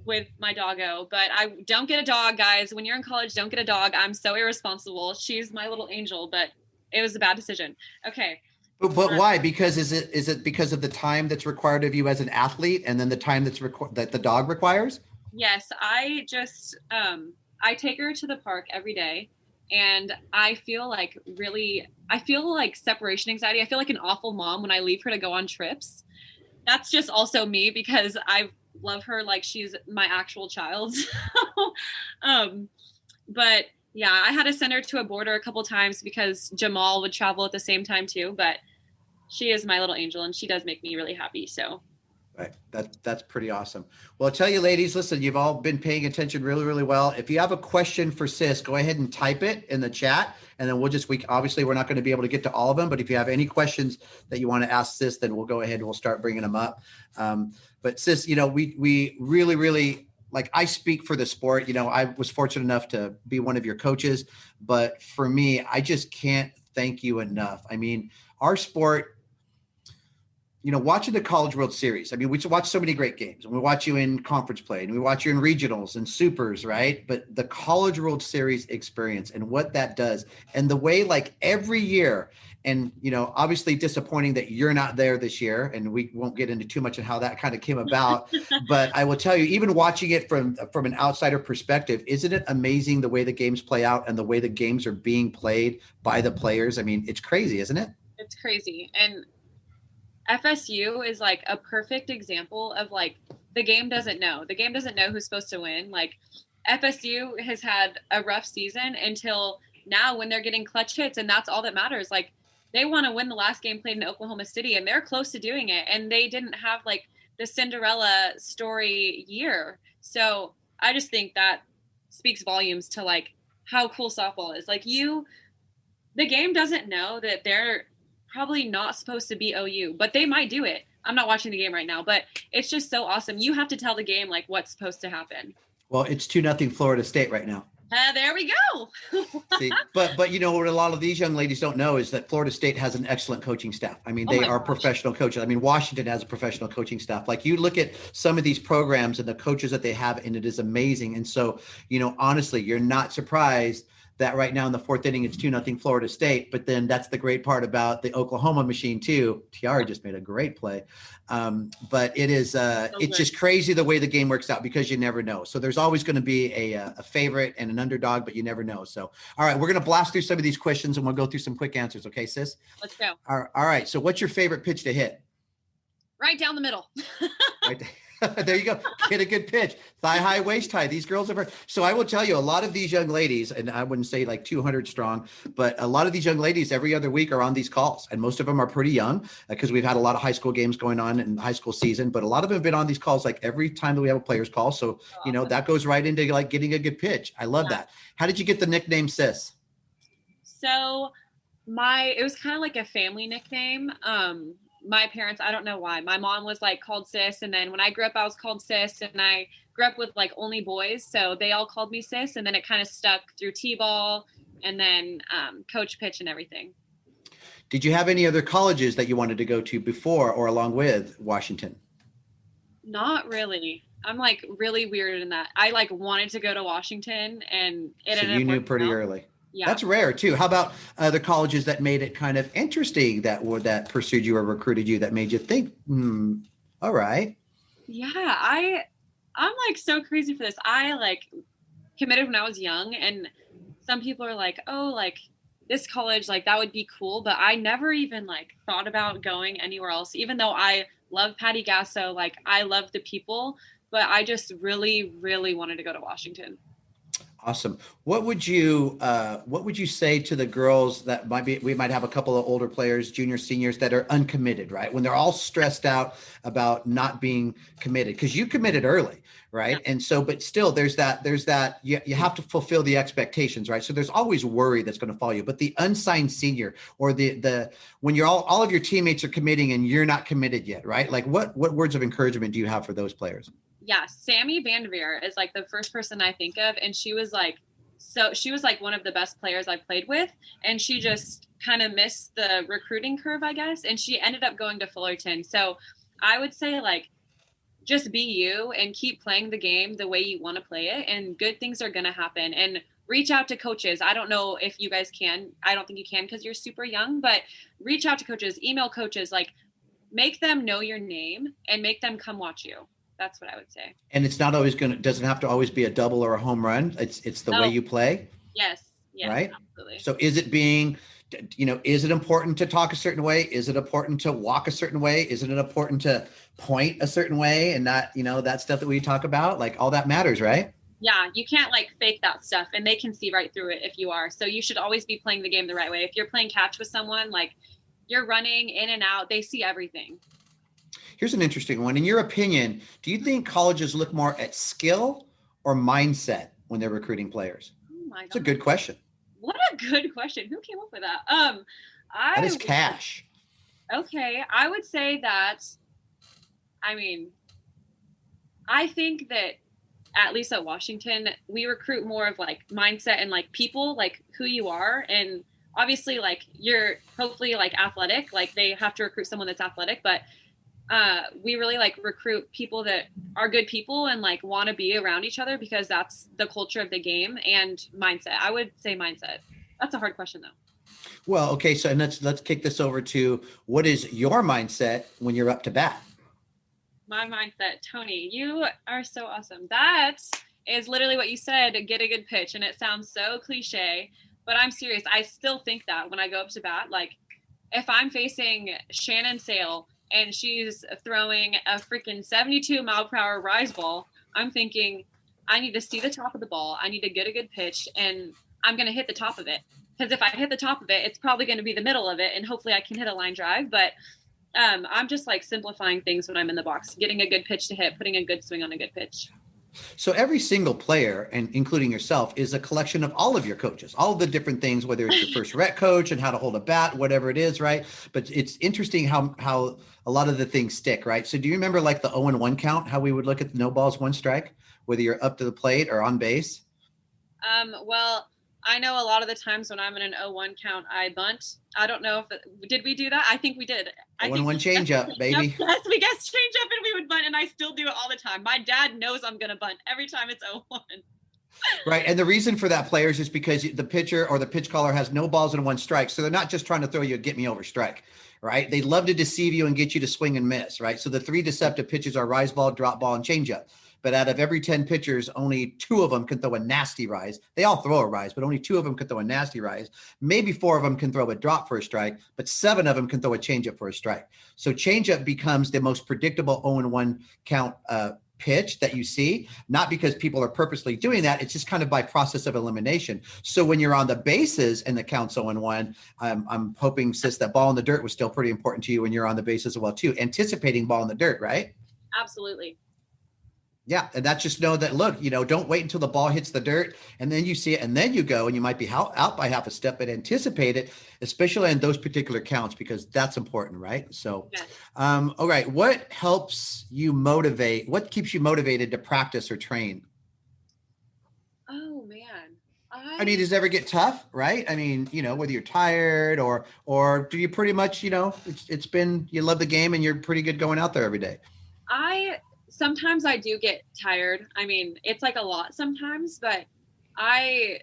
Speaker 2: with my doggo, but I don't get a dog, guys. When you're in college, don't get a dog. I'm so irresponsible. She's my little angel, but it was a bad decision. Okay.
Speaker 1: But why? Because is it because of the time that's required of you as an athlete, and then the time that the dog requires?
Speaker 2: Yes, I just I take her to the park every day, and I feel like separation anxiety. I feel like an awful mom when I leave her to go on trips. That's just also me because I love her like she's my actual child. um but yeah, I had to send her to a boarder a couple times because Jamal would travel at the same time too, but she is my little angel and she does make me really happy. So
Speaker 1: Right. That's pretty awesome. Well, I'll tell you, ladies, listen, you've all been paying attention really, really well. If you have a question for Sis, go ahead and type it in the chat, and then obviously we're not going to be able to get to all of them, but if you have any questions that you want to ask Sis, then we'll go ahead and we'll start bringing them up. But Sis, we really, really, like, I speak for the sport. I was fortunate enough to be one of your coaches, but for me, I just can't thank you enough. I mean, our sport, watching the College World Series. I mean, we watch so many great games, and we watch you in conference play, and we watch you in regionals and supers, right? But the College World Series experience and what that does, and the way, like, every year, and obviously disappointing that you're not there this year, and we won't get into too much of how that kind of came about. But I will tell you, even watching it from an outsider perspective, isn't it amazing the way the games play out and the way the games are being played by the players? I mean, it's crazy, isn't it?
Speaker 2: it's crazy. And FSU is like a perfect example of like the game doesn't know. The game doesn't know who's supposed to win. Like FSU has had a rough season until now when they're getting clutch hits, and that's all that matters. Like they want to win the last game played in Oklahoma City, and they're close to doing it. And they didn't have like the Cinderella story year. So I just think that speaks volumes to like how cool softball is. Like the game doesn't know that they're probably not supposed to be OU, but they might do it. I'm not watching the game right now, but it's just so awesome. You have to tell the game like what's supposed to happen.
Speaker 1: Well, it's 2-0 Florida State right now.
Speaker 2: There we go.
Speaker 1: See, but what a lot of these young ladies don't know is that Florida State has an excellent coaching staff. I mean, they are professional coaches. I mean, Washington has a professional coaching staff. Like, you look at some of these programs and the coaches that they have, and it is amazing. And so, honestly, you're not surprised that right now in the fourth inning, it's 2-0 Florida State. But then that's the great part about the Oklahoma machine too. Tiara just made a great play. But it's just crazy the way the game works out because you never know. So there's always going to be a favorite and an underdog, but you never know. So, all right, we're going to blast through some of these questions and we'll go through some quick answers. Okay, Sis?
Speaker 2: Let's go.
Speaker 1: All right. So what's your favorite pitch to hit?
Speaker 2: Right down the middle.
Speaker 1: Right there you go. Hit a good pitch. Thigh high, waist high. These girls are. So I will tell you, a lot of these young ladies, and I wouldn't say like 200 strong, but a lot of these young ladies every other week are on these calls. And most of them are pretty young because we've had a lot of high school games going on in the high school season. But a lot of them have been on these calls like every time that we have a players call. So, that goes right into like getting a good pitch. I love that. How did you get the nickname Sis?
Speaker 2: So it was kind of like a family nickname. My parents, I don't know why. My mom was like called Sis, and then when I grew up, I was called Sis, and I grew up with like only boys, so they all called me Sis, and then it kind of stuck through T-ball, and then coach pitch and everything.
Speaker 1: Did you have any other colleges that you wanted to go to before or along with Washington?
Speaker 2: Not really. I'm like really weird in that. I like wanted to go to Washington, and
Speaker 1: so you knew pretty early.
Speaker 2: Yeah.
Speaker 1: That's rare too. How about the colleges that made it kind of interesting that pursued you or recruited you that made you think, all right.
Speaker 2: Yeah, I'm like so crazy for this. I like committed when I was young, and some people are like, oh, like this college, like that would be cool. But I never even like thought about going anywhere else, even though I love Patty Gasso, like I love the people, but I just really, really wanted to go to Washington.
Speaker 1: Awesome. What would you say to the girls that we might have a couple of older players, juniors, seniors that are uncommitted, right? When they're all stressed out about not being committed, because you committed early,
Speaker 2: Yeah.
Speaker 1: right? And so, but still there's that, you have to fulfill the expectations, right? So there's always worry that's going to follow you, but the unsigned senior or when you're all of your teammates are committing and you're not committed yet, right? Like what words of encouragement do you have for those players?
Speaker 2: Yeah, Sammy Vanderveer is like the first person I think of, and she was like one of the best players I played with, and she just kind of missed the recruiting curve, I guess, and she ended up going to Fullerton. So I would say like just be you and keep playing the game the way you want to play it, and good things are going to happen. And reach out to coaches. I don't know if you guys can. I don't think you can because you're super young, but reach out to coaches, email coaches, like make them know your name and make them come watch you. That's what I would say.
Speaker 1: And it's not always doesn't have to always be a double or a home run. It's the way
Speaker 2: Oh,
Speaker 1: you play,
Speaker 2: yes. Yes,
Speaker 1: right?
Speaker 2: absolutely.
Speaker 1: So is it important to talk a certain way? Is it important to walk a certain way? Isn't it important to point a certain way and not, that stuff that we talk about? Like all that matters, right?
Speaker 2: Yeah, you can't like fake that stuff and they can see right through it if you are. So you should always be playing the game the right way. If you're playing catch with someone, like you're running in and out, they see everything.
Speaker 1: Here's an interesting one. In your opinion, do you think colleges look more at skill or mindset when they're recruiting players?
Speaker 2: Oh my
Speaker 1: It's a
Speaker 2: God.
Speaker 1: good question.
Speaker 2: What a good question. Who came up with that?
Speaker 1: That is
Speaker 2: I
Speaker 1: cash.
Speaker 2: okay, I would say that I mean, I think that at least at Washington, we recruit more of like mindset and like people, like who you are. And obviously like you're hopefully like athletic, like they have to recruit someone that's athletic, but we really like recruit people that are good people and like want to be around each other because that's the culture of the game and mindset. I would say mindset. That's a hard question though.
Speaker 1: Well, okay. So and let's kick this over to what is your mindset when you're up to bat?
Speaker 2: My mindset, Tony, you are so awesome. That is literally what you said, get a good pitch. And it sounds so cliche, but I'm serious. I still think that when I go up to bat, like if I'm facing Shannon Sale and she's throwing a freaking 72-mile-per-hour rise ball, I'm thinking, I need to see the top of the ball. I need to get a good pitch, and I'm going to hit the top of it. Because if I hit the top of it, it's probably going to be the middle of it, and hopefully I can hit a line drive. But I'm just like simplifying things when I'm in the box, getting a good pitch to hit, putting a good swing on a good pitch.
Speaker 1: So every single player, and including yourself, is a collection of all of your coaches, all the different things, whether it's your first rec coach and how to hold a bat, whatever it is, right? But it's interesting how a lot of the things stick, right? So do you remember like the 0-1 count, how we would look at the no balls, one strike, whether you're up to the plate or on base?
Speaker 2: Well, I know a lot of the times when I'm in an 0-1 count, I bunt. I don't know did we do that? I think we did. I think
Speaker 1: 0-1 change up, baby.
Speaker 2: Yes, we guessed change up and we would bunt, and I still do it all the time. My dad knows I'm gonna bunt every time it's 0-1.
Speaker 1: Right. And the reason for that, players, is because the pitcher or the pitch caller has no balls and one strike. So they're not just trying to throw you a get me over strike, right? They love to deceive you and get you to swing and miss, right? So the three deceptive pitches are rise ball, drop ball, and changeup. But out of every 10 pitchers, only 2 of them can throw a nasty rise. They all throw a rise, but only 2 of them can throw a nasty rise. Maybe 4 of them can throw a drop for a strike, but 7 of them can throw a changeup for a strike. So changeup becomes the most predictable 0-1 count pitch that you see, not because people are purposely doing that. It's just kind of by process of elimination. So when you're on the bases and the count's 0-1, I'm hoping, Sis, that ball in the dirt was still pretty important to you when you're on the bases as well, too. Anticipating ball in the dirt, right?
Speaker 2: Absolutely.
Speaker 1: Yeah. And that's just know that, look, don't wait until the ball hits the dirt and then you see it and then you go, and you might be out by half a step, but anticipate it, especially in those particular counts, because that's important. Right. So,
Speaker 2: Yes.
Speaker 1: All right. What keeps you motivated to practice or train?
Speaker 2: Oh man.
Speaker 1: I mean, does it ever get tough? Right. I mean, whether you're tired or do you pretty much, it's been, you love the game and you're pretty good going out there every day.
Speaker 2: I sometimes I do get tired. I mean, it's like a lot sometimes, but I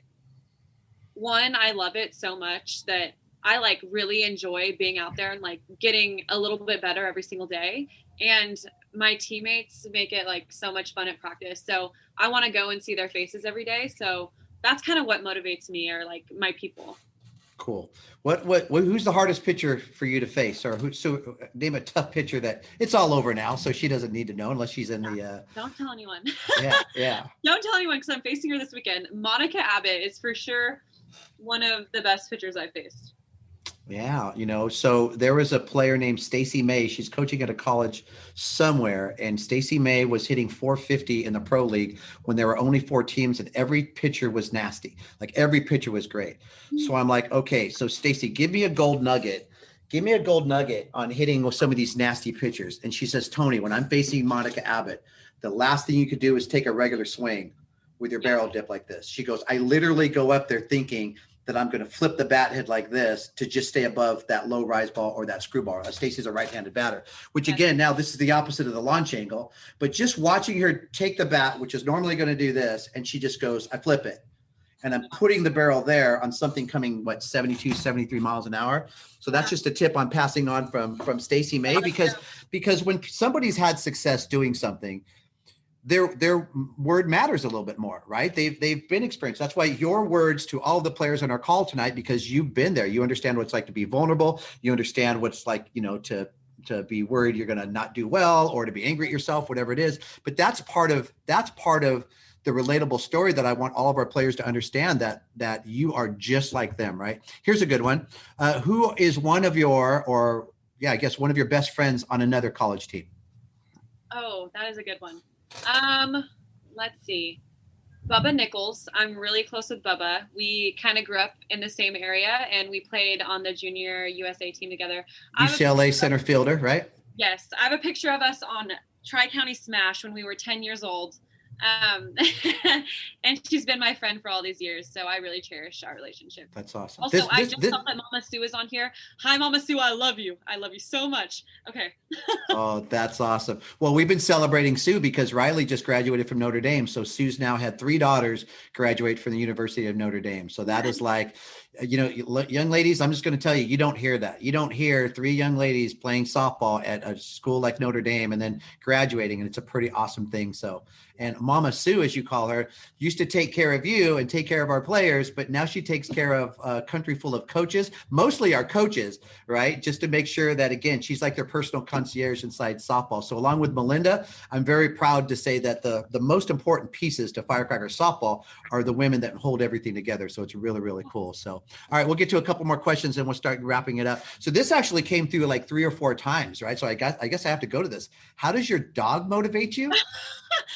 Speaker 2: love it so much that I like really enjoy being out there and like getting a little bit better every single day. And my teammates make it like so much fun at practice. So I want to go and see their faces every day. So that's kind of what motivates me, or like my people.
Speaker 1: Cool. Who's the hardest pitcher for you to face, or so name a tough pitcher that it's all over now, so she doesn't need to know unless she's in the.
Speaker 2: Don't tell anyone.
Speaker 1: Yeah.
Speaker 2: Don't tell anyone because I'm facing her this weekend. Monica Abbott is for sure one of the best pitchers I've faced.
Speaker 1: Yeah, so there was a player named Stacy May. She's coaching at a college somewhere, and Stacy May was hitting 450 in the pro league when there were only 4 teams, and every pitcher was nasty. Like every pitcher was great. So I'm like, okay, so Stacy, give me a gold nugget. Give me a gold nugget on hitting with some of these nasty pitchers. And she says, Tony, when I'm facing Monica Abbott, the last thing you could do is take a regular swing with your barrel dip like this. She goes, I literally go up there thinking that I'm going to flip the bat head like this to just stay above that low rise ball or that screwball. Stacy's a right-handed batter, which again, now this is the opposite of the launch angle, but just watching her take the bat, which is normally going to do this, and she just goes, I flip it. And I'm putting the barrel there on something coming, 72, 73 miles an hour. So that's just a tip I'm passing on from Stacy May, because when somebody's had success doing something, their word matters a little bit more, right? They've been experienced. That's why your words to all the players on our call tonight, because you've been there. You understand what it's like to be vulnerable. You understand what it's like, to be worried you're going to not do well or to be angry at yourself, whatever it is. But that's part of the relatable story that I want all of our players to understand, that you are just like them, right? Here's a good one. Who is one of your best friends on another college team?
Speaker 2: Oh, that is a good one. Let's see. Bubba Nichols. I'm really close with Bubba. We kind of grew up in the same area, and we played on the junior USA team together.
Speaker 1: UCLA center fielder, right?
Speaker 2: Yes. I have a picture of us on Tri-County Smash when we were 10 years old. And she's been my friend for all these years, so I really cherish our relationship.
Speaker 1: That's awesome.
Speaker 2: Also, I just saw that Mama Sue is on here. Hi, Mama Sue, I love you so much. Okay.
Speaker 1: Oh, that's awesome. Well, we've been celebrating Sue because Riley just graduated from Notre Dame, so Sue's now had 3 daughters graduate from the University of Notre Dame. So that is like, young ladies, I'm just going to tell you, you don't hear that. You don't hear 3 young ladies playing softball at a school like Notre Dame and then graduating, and it's a pretty awesome thing. So, and Mama Sue, as you call her, used to take care of you and take care of our players, but now she takes care of a country full of coaches, mostly our coaches, right? Just to make sure that, again, she's like their personal concierge inside softball. So along with Melinda, I'm very proud to say that the most important pieces to Firecrackers softball are the women that hold everything together. So it's really, really cool. So, all right, we'll get to a couple more questions and we'll start wrapping it up. So this actually came through like 3 or 4 times, right? So I guess I have to go to this. How does your dog motivate you?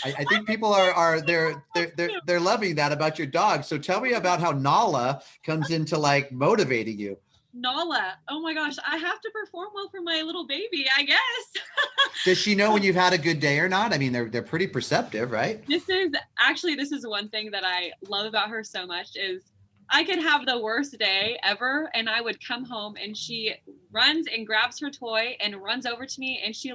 Speaker 1: I think people they're loving that about your dog. So tell me about how Nala comes into like motivating you.
Speaker 2: Nala, oh my gosh, I have to perform well for my little baby, I guess.
Speaker 1: Does she know when you've had a good day or not? I mean, they're pretty perceptive, right?
Speaker 2: This is one thing that I love about her so much is I could have the worst day ever and I would come home and she runs and grabs her toy and runs over to me and she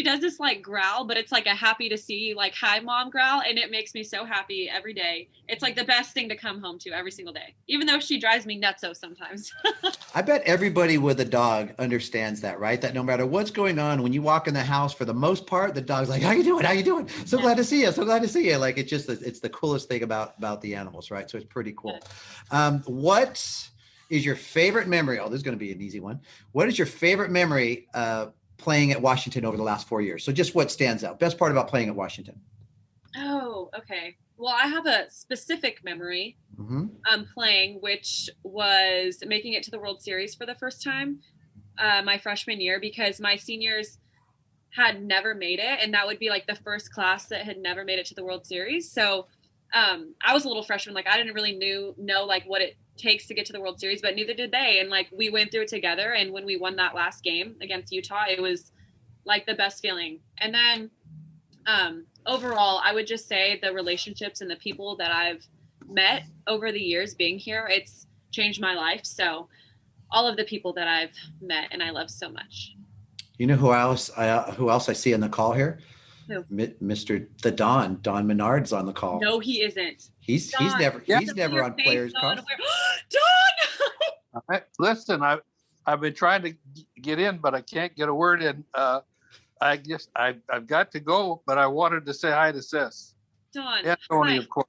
Speaker 2: does this like growl, but it's like a happy to see, like, hi mom growl. And it makes me so happy every day. It's like the best thing to come home to every single day, even though she drives me nutso sometimes.
Speaker 1: I bet everybody with a dog understands that, right? That no matter what's going on, when you walk in the house, for the most part, the dog's like, how you doing? How you doing? So glad to see you. So glad to see you. Like, it's the coolest thing about the animals, right? So it's pretty cool. What is your favorite memory? Oh, this is going to be an easy one. What is your favorite memory playing at Washington over the last 4 years? So just what stands out? Best part about playing at Washington?
Speaker 2: Oh, okay. Well, I have a specific memory playing, which was making it to the World Series for the first time my freshman year, because my seniors had never made it. And that would be like the first class that had never made it to the World Series. So I was a little freshman. Like I didn't really know like what it takes to get to the World Series, but neither did they. And like we went through it together. And when we won that last game against Utah, it was like the best feeling. And then overall, I would just say the relationships and the people that I've met over the years being here, it's changed my life. So all of the people that I've met and I love so much.
Speaker 1: You know who else I see in the call here?
Speaker 2: Who?
Speaker 1: Mr. the Don Menard's on the call.
Speaker 2: No, he isn't.
Speaker 1: He's never on players' calls.
Speaker 2: Don!
Speaker 4: Listen, I've been trying to get in, but I can't get a word in. I guess I've got to go, but I wanted to say hi to Sis.
Speaker 2: Don.
Speaker 4: And Tony,
Speaker 2: hi.
Speaker 4: of course.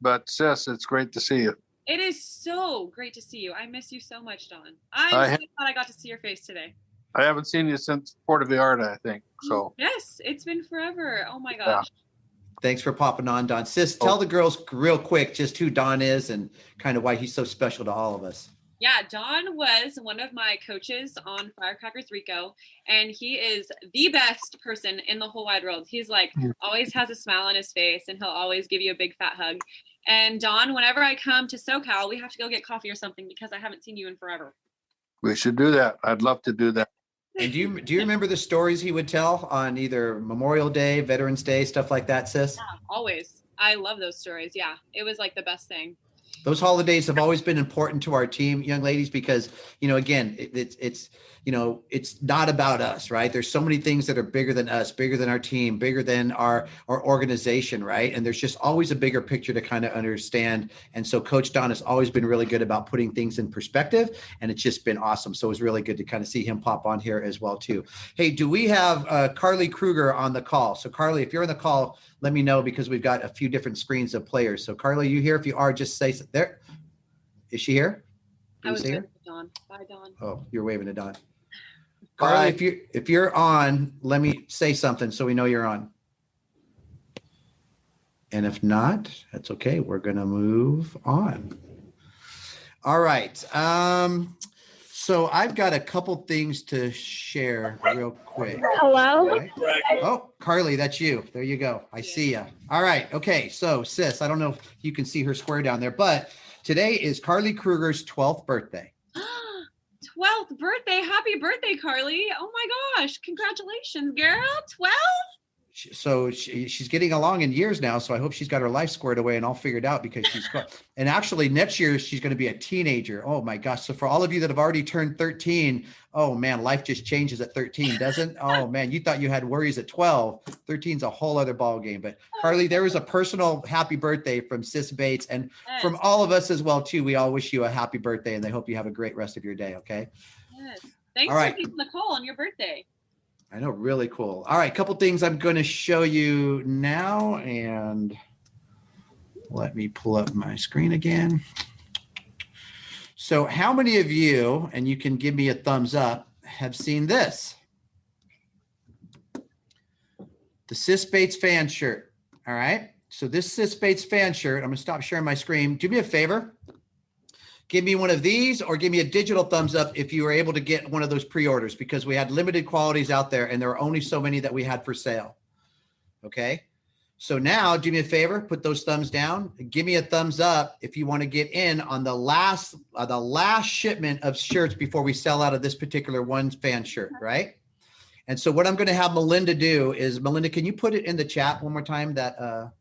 Speaker 4: But Sis, it's great to see you.
Speaker 2: It is so great to see you. I miss you so much, Don. I'm
Speaker 4: I
Speaker 2: so
Speaker 4: ha-
Speaker 2: glad I got to see your face today.
Speaker 4: I haven't seen you since Puerto Vallarta, I think. So
Speaker 2: Yes, it's been forever. Oh my
Speaker 4: yeah.
Speaker 2: gosh.
Speaker 1: Thanks for popping on, Don. Sis,
Speaker 4: Oh.
Speaker 1: tell the girls real quick just who Don is and kind of why he's so special to all of us.
Speaker 2: Yeah, Don was one of my coaches on Firecrackers Rico, and he is the best person in the whole wide world. He's like always has a smile on his face, and he'll always give you a big fat hug. And Don, whenever I come to SoCal, we have to go get coffee or something because I haven't seen you in forever.
Speaker 4: We should do that. I'd love to do that.
Speaker 1: And do you remember the stories he would tell on either Memorial Day, Veterans Day, stuff like that, sis?
Speaker 2: Yeah, always. I love those stories. Yeah, it was like the best thing.
Speaker 1: Those holidays have always been important to our team, young ladies, because, again, it's not about us, right? There's so many things that are bigger than us, bigger than our team, bigger than our organization, right? And there's just always a bigger picture to kind of understand. And so Coach Don has always been really good about putting things in perspective, and it's just been awesome. So it was really good to kind of see him pop on here as well, too. Hey, do we have Carly Kruger on the call? So Carly, if you're on the call, let me know because we've got a few different screens of players. So Carly, you here? If you are, just say there. Is she here?
Speaker 2: I was waving to Dawn. Bye, Dawn.
Speaker 1: Oh, you're waving to Dawn. Carly, if you're on, let me say something so we know you're on. And if not, that's okay. We're gonna move on. All right. So I've got a couple things to share real quick.
Speaker 5: Hello?
Speaker 1: Right? Oh, Carly, that's you. There you go. I see you. All right. Okay. So sis, I don't know if you can see her square down there, but today is Carly Kruger's 12th birthday.
Speaker 2: 12th birthday. Happy birthday, Carly. Oh my gosh. Congratulations, girl. 12?
Speaker 1: So she's getting along in years now. So I hope she's got her life squared away and all figured out because and actually next year she's going to be a teenager. Oh my gosh. So for all of you that have already turned 13, oh man, life just changes at 13, doesn't? Oh man, you thought you had worries at 12. 13's a whole other ball game. But Carly, there was a personal happy birthday from Sis Bates and from all of us as well too. We all wish you a happy birthday and I hope you have a great rest of your day. Okay.
Speaker 2: Yes. Thanks
Speaker 1: all right.
Speaker 2: for taking the call on your birthday.
Speaker 1: I know, really cool. All right, a couple things I'm going to show you now, and let me pull up my screen again. So how many of you, and you can give me a thumbs up, have seen this? The Sis Bates fan shirt, all right? So this Sis Bates fan shirt, I'm going to stop sharing my screen. Do me a favor. Give me one of these or give me a digital thumbs up if you were able to get one of those pre-orders because we had limited qualities out there and there are only so many that we had for sale. Okay. So now do me a favor, put those thumbs down. Give me a thumbs up if you want to get in on the last shipment of shirts before we sell out of this particular one fan shirt, right? And so what I'm going to have Melinda do is, Melinda, can you put it in the chat one more time that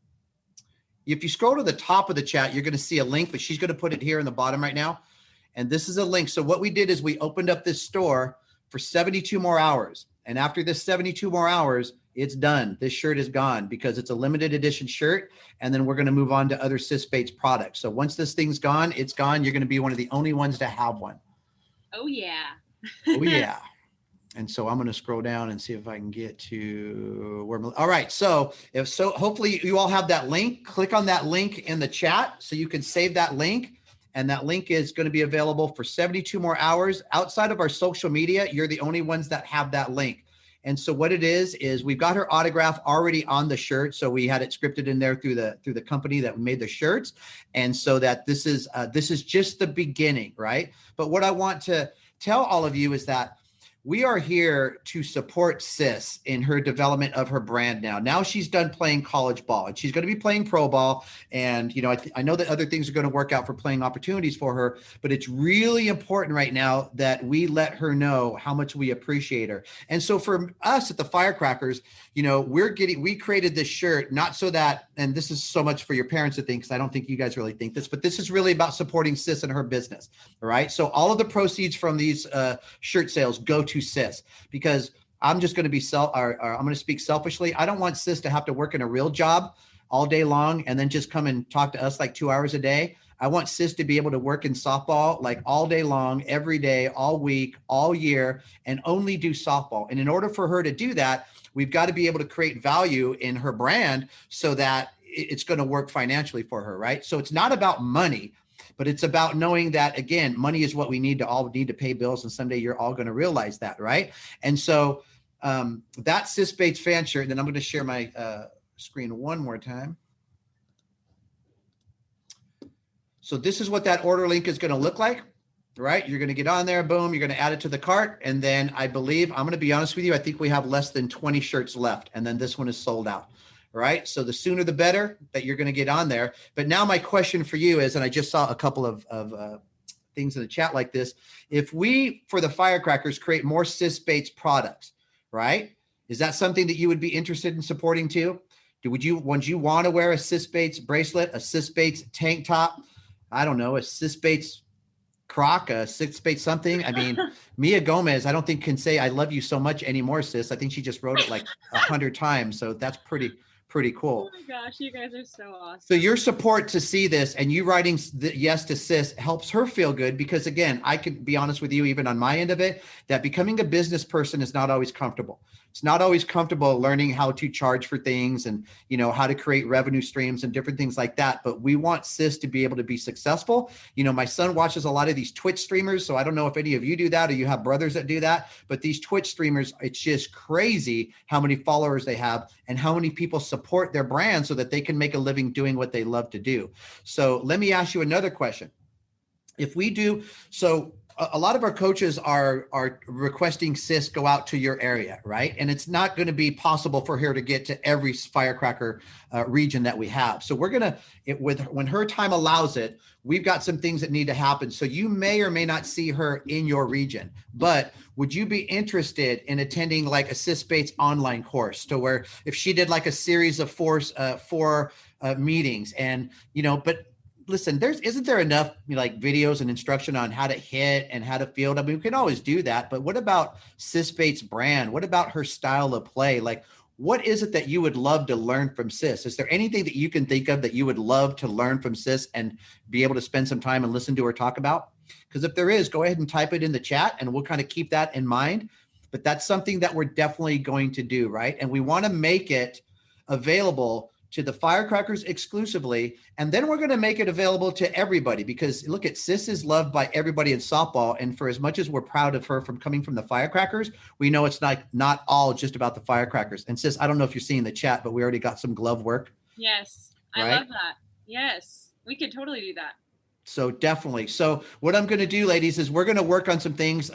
Speaker 1: if you scroll to the top of the chat, you're going to see a link, but she's going to put it here in the bottom right now. And this is a link. So what we did is we opened up this store for 72 more hours. And after this 72 more hours, it's done. This shirt is gone because it's a limited edition shirt. And then we're going to move on to other Sis Bates products. So once this thing's gone, it's gone. You're going to be one of the only ones to have one.
Speaker 2: Oh, yeah.
Speaker 1: Oh, yeah. And so I'm going to scroll down and see if I can get to where. All right. So hopefully you all have that link. Click on that link in the chat so you can save that link. And that link is going to be available for 72 more hours. Outside of our social media, you're the only ones that have that link. And so what it is we've got her autograph already on the shirt. So we had it scripted in there through the company that made the shirts. And so that this is just the beginning, right? But what I want to tell all of you is that we are here to support Sis in her development of her brand now. Now she's done playing college ball and she's going to be playing pro ball. And, I know that other things are going to work out for playing opportunities for her, but it's really important right now that we let her know how much we appreciate her. And so for us at the Firecrackers, we created this shirt, not so that, and this is so much for your parents to think, because I don't think you guys really think this, but this is really about supporting Sis and her business. All right. So all of the proceeds from these shirt sales go to Sis, because I'm just going to I'm going to speak selfishly. I don't want Sis to have to work in a real job all day long and then just come and talk to us like 2 hours a day. I want Sis to be able to work in softball like all day long, every day, all week, all year, and only do softball. And in order for her to do that, we've got to be able to create value in her brand so that it's going to work financially for her, right? So it's not about money. But it's about knowing that, again, money is what we need to pay bills. And someday you're all going to realize that, right? And so that Sis Bates fan shirt, and then I'm going to share my screen one more time. So this is what that order link is going to look like, right? You're going to get on there, boom, you're going to add it to the cart. And then I believe, I'm going to be honest with you, I think we have less than 20 shirts left. And then this one is sold out, right? So the sooner the better that you're going to get on there. But now my question for you is, and I just saw a couple of things in the chat like this. If we, for the Firecrackers, create more Sis Bates products, right? Is that something that you would be interested in supporting too? Would you want to wear a Sis Bates bracelet, a Sis Bates tank top? I don't know, a Sis Bates croc, a Sis Bates something. I mean, Mia Gomez, I don't think can say I love you so much anymore, sis. I think she just wrote it like 100 times. So that's pretty cool.
Speaker 2: Oh my gosh, you guys are so awesome.
Speaker 1: So your support to see this and you writing yes to Sis helps her feel good, because again, I could be honest with you, even on my end of it, that becoming a business person is not always comfortable. It's not always comfortable learning how to charge for things and, you know, how to create revenue streams and different things like that. But we want Sis to be able to be successful. You know, my son watches a lot of these Twitch streamers. So I don't know if any of you do that or you have brothers that do that, but these Twitch streamers, it's just crazy how many followers they have and how many people support their brand so that they can make a living doing what they love to do. So let me ask you another question. If we do, so a lot of our coaches are requesting Sis go out to your area, right? And it's not going to be possible for her to get to every Firecracker region that we have. So we're going to, when her time allows it, we've got some things that need to happen. So you may or may not see her in your region, but would you be interested in attending like a Sis Bates online course to where if she did like a series of four meetings and, you know, but listen, isn't there enough like videos and instruction on how to hit and how to field? I mean, we can always do that, but what about Sis Bates' brand? What about her style of play? Like, what is it that you would love to learn from Sis? Is there anything that you can think of that you would love to learn from Sis and be able to spend some time and listen to her talk about? Because if there is, go ahead and type it in the chat and we'll kind of keep that in mind. But that's something that we're definitely going to do, right? And we want to make it available to the Firecrackers exclusively. And then we're going to make it available to everybody, because look, at Sis is loved by everybody in softball. And for as much as we're proud of her from coming from the Firecrackers, we know it's not all just about the Firecrackers. And Sis, I don't know if you're seeing the chat, but we already got some glove work.
Speaker 2: Yes. I love that. Yes. We could totally do that.
Speaker 1: So definitely. So what I'm going to do, ladies, is we're going to work on some things.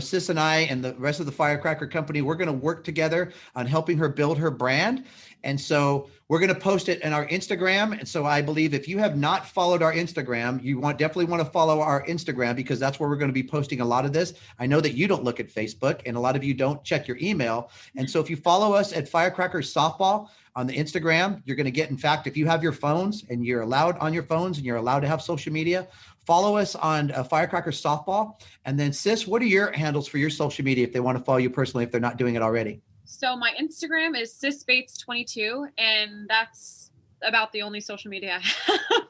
Speaker 1: Sis and I and the rest of the Firecracker company, we're going to work together on helping her build her brand. And so we're going to post it in our Instagram. And so I believe if you have not followed our Instagram, you definitely want to follow our Instagram, because that's where we're going to be posting a lot of this. I know that you don't look at Facebook and a lot of you don't check your email. And so if you follow us at Firecrackers Softball on the Instagram, you're going to get, in fact, if you have your phones and you're allowed on your phones and you're allowed to have social media, follow us on Firecrackers Softball. And then Sis, what are your handles for your social media if they want to follow you personally, if they're not doing it already?
Speaker 2: So my Instagram is Sis Bates 22, and that's about the only social media I have.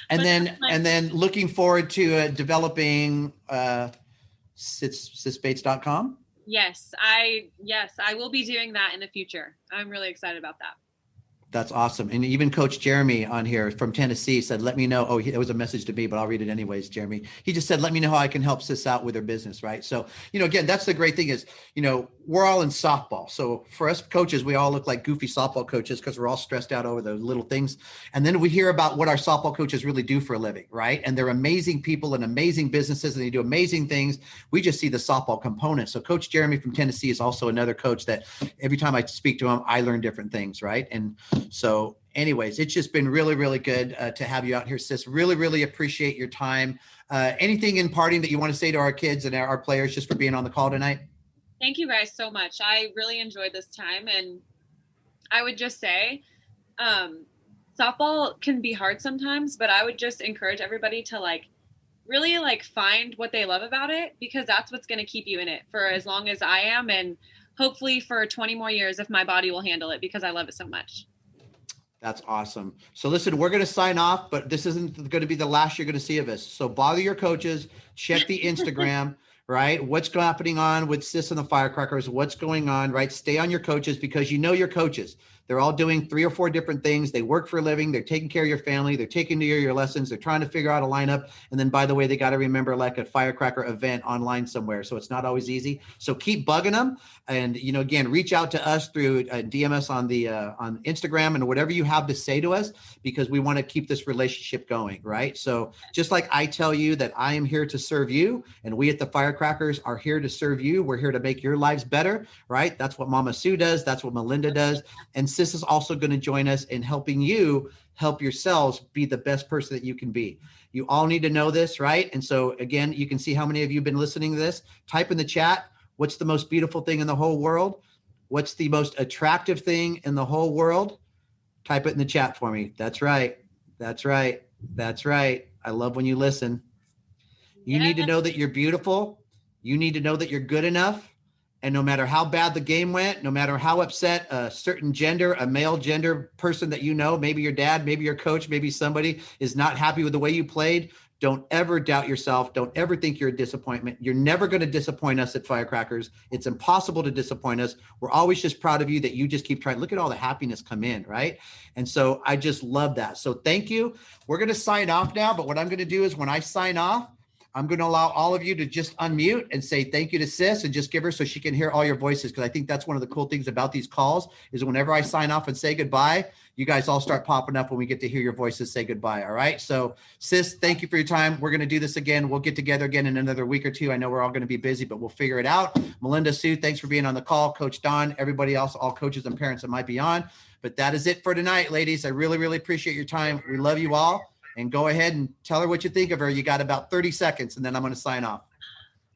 Speaker 1: And then looking forward to developing sisbates.com.
Speaker 2: Yes, I will be doing that in the future. I'm really excited about that.
Speaker 1: That's awesome. And even Coach Jeremy on here from Tennessee said, let me know. Oh, it was a message to me, but I'll read it anyways, Jeremy. He just said, let me know how I can help Sis out with her business, right? So, again, that's the great thing is, we're all in softball. So for us coaches, we all look like goofy softball coaches because we're all stressed out over those little things. And then we hear about what our softball coaches really do for a living, right? And they're amazing people and amazing businesses, and they do amazing things. We just see the softball component. So Coach Jeremy from Tennessee is also another coach that every time I speak to him, I learn different things, right? And so anyways, it's just been really, really good to have you out here, Sis. Really, really appreciate your time. Anything in parting that you want to say to our kids and our players just for being on the call tonight?
Speaker 2: Thank you guys so much. I really enjoyed this time. And I would just say softball can be hard sometimes, but I would just encourage everybody to really find what they love about it, because that's what's going to keep you in it for as long as I am. And hopefully for 20 more years if my body will handle it, because I love it so much.
Speaker 1: That's awesome. So listen, we're going to sign off, but this isn't going to be the last you're going to see of us. So bother your coaches, check the Instagram, right? What's happening on with Sis and the Firecrackers? What's going on, right? Stay on your coaches, because your coaches. They're all doing 3 or 4 different things. They work for a living. They're taking care of your family. They're taking care of your lessons. They're trying to figure out a lineup. And then, by the way, they got to remember like a Firecracker event online somewhere. So it's not always easy. So keep bugging them. And, you know, again, reach out to us through DM us on Instagram and whatever you have to say to us, because we want to keep this relationship going, right? So just like I tell you that I am here to serve you, and we at the Firecrackers are here to serve you. We're here to make your lives better, right? That's what Mama Sue does. That's what Melinda does. And Sis is also going to join us in helping you help yourselves be the best person that you can be. You all need to know this, right? And so again, you can see how many of you have been listening to this. Type in the chat, what's the most beautiful thing in the whole world? What's the most attractive thing in the whole world? Type it in the chat for me. That's right. That's right. That's right. I love when you listen. You need to know that you're beautiful. You need to know that you're good enough. And no matter how bad the game went, no matter how upset a certain gender, a male gender person that you know, maybe your dad, maybe your coach, maybe somebody is not happy with the way you played, don't ever doubt yourself. Don't ever think you're a disappointment. You're never going to disappoint us at Firecrackers. It's impossible to disappoint us. We're always just proud of you that you just keep trying. Look at all the happiness come in, right? And so I just love that. So thank you. We're going to sign off now, but what I'm going to do is when I sign off, I'm going to allow all of you to just unmute and say thank you to Sis and just give her so she can hear all your voices. Because I think that's one of the cool things about these calls is whenever I sign off and say goodbye, you guys all start popping up when we get to hear your voices say goodbye. All right. So Sis, thank you for your time. We're going to do this again. We'll get together again in another week or two. I know we're all going to be busy, but we'll figure it out. Melinda, Sue, thanks for being on the call. Coach Don, everybody else, all coaches and parents that might be on. But that is it for tonight, ladies. I really, really appreciate your time. We love you all. And go ahead and tell her what you think of her. You got about 30 seconds, and then I'm going to sign off.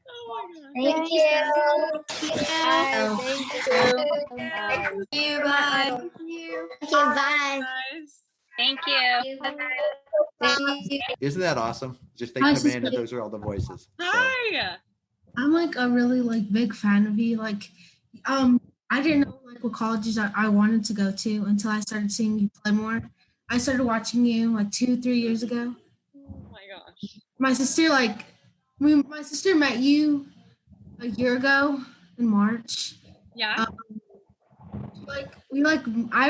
Speaker 2: Oh my God.
Speaker 3: Thank you.
Speaker 5: Thank you. Bye.
Speaker 3: Thank you.
Speaker 5: Bye.
Speaker 2: Guys.
Speaker 5: Thank you.
Speaker 1: Isn't that awesome? Just they
Speaker 6: Hi,
Speaker 1: come in
Speaker 6: sister.
Speaker 1: and those are all the voices. So,
Speaker 2: Hi.
Speaker 6: I'm like a really like big fan of you. Like, I didn't know like what colleges I wanted to go to until I started seeing you play more. I started watching you like 2-3 years ago.
Speaker 2: Oh my gosh.
Speaker 6: My sister my sister met you a year ago in March.
Speaker 2: Yeah.
Speaker 6: I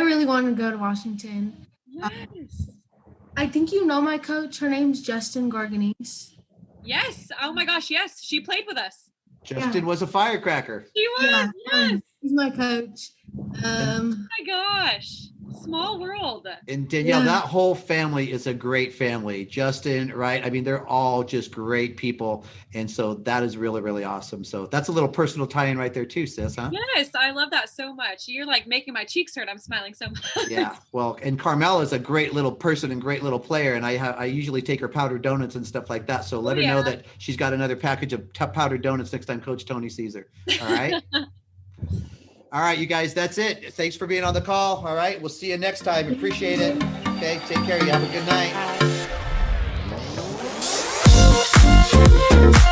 Speaker 6: really wanted to go to Washington.
Speaker 2: Yes.
Speaker 6: I think you know my coach. Her name's Justin Garganese.
Speaker 2: Yes. Oh my gosh. Yes. She played with us.
Speaker 1: Justin was a firecracker.
Speaker 2: She was.
Speaker 6: Yeah,
Speaker 2: Yes.
Speaker 6: he's my coach.
Speaker 2: Oh my gosh. Small world.
Speaker 1: And Danielle,
Speaker 6: Yeah.
Speaker 1: that whole family is a great family. Justin, right? I mean, they're all just great people. And so that is really, really awesome. So that's a little personal tie-in right there too, Sis, huh?
Speaker 2: Yes. I love that so much. You're like making my cheeks hurt. I'm smiling so much.
Speaker 1: Yeah. Well, and Carmela is a great little person and great little player. And I usually take her powdered donuts and stuff like that. So let her know that she's got another package of powdered donuts next time Coach Tony sees her. All right. All right, you guys, that's it. Thanks for being on the call. All right, we'll see you next time. Appreciate it. Okay, take care. You have a good night.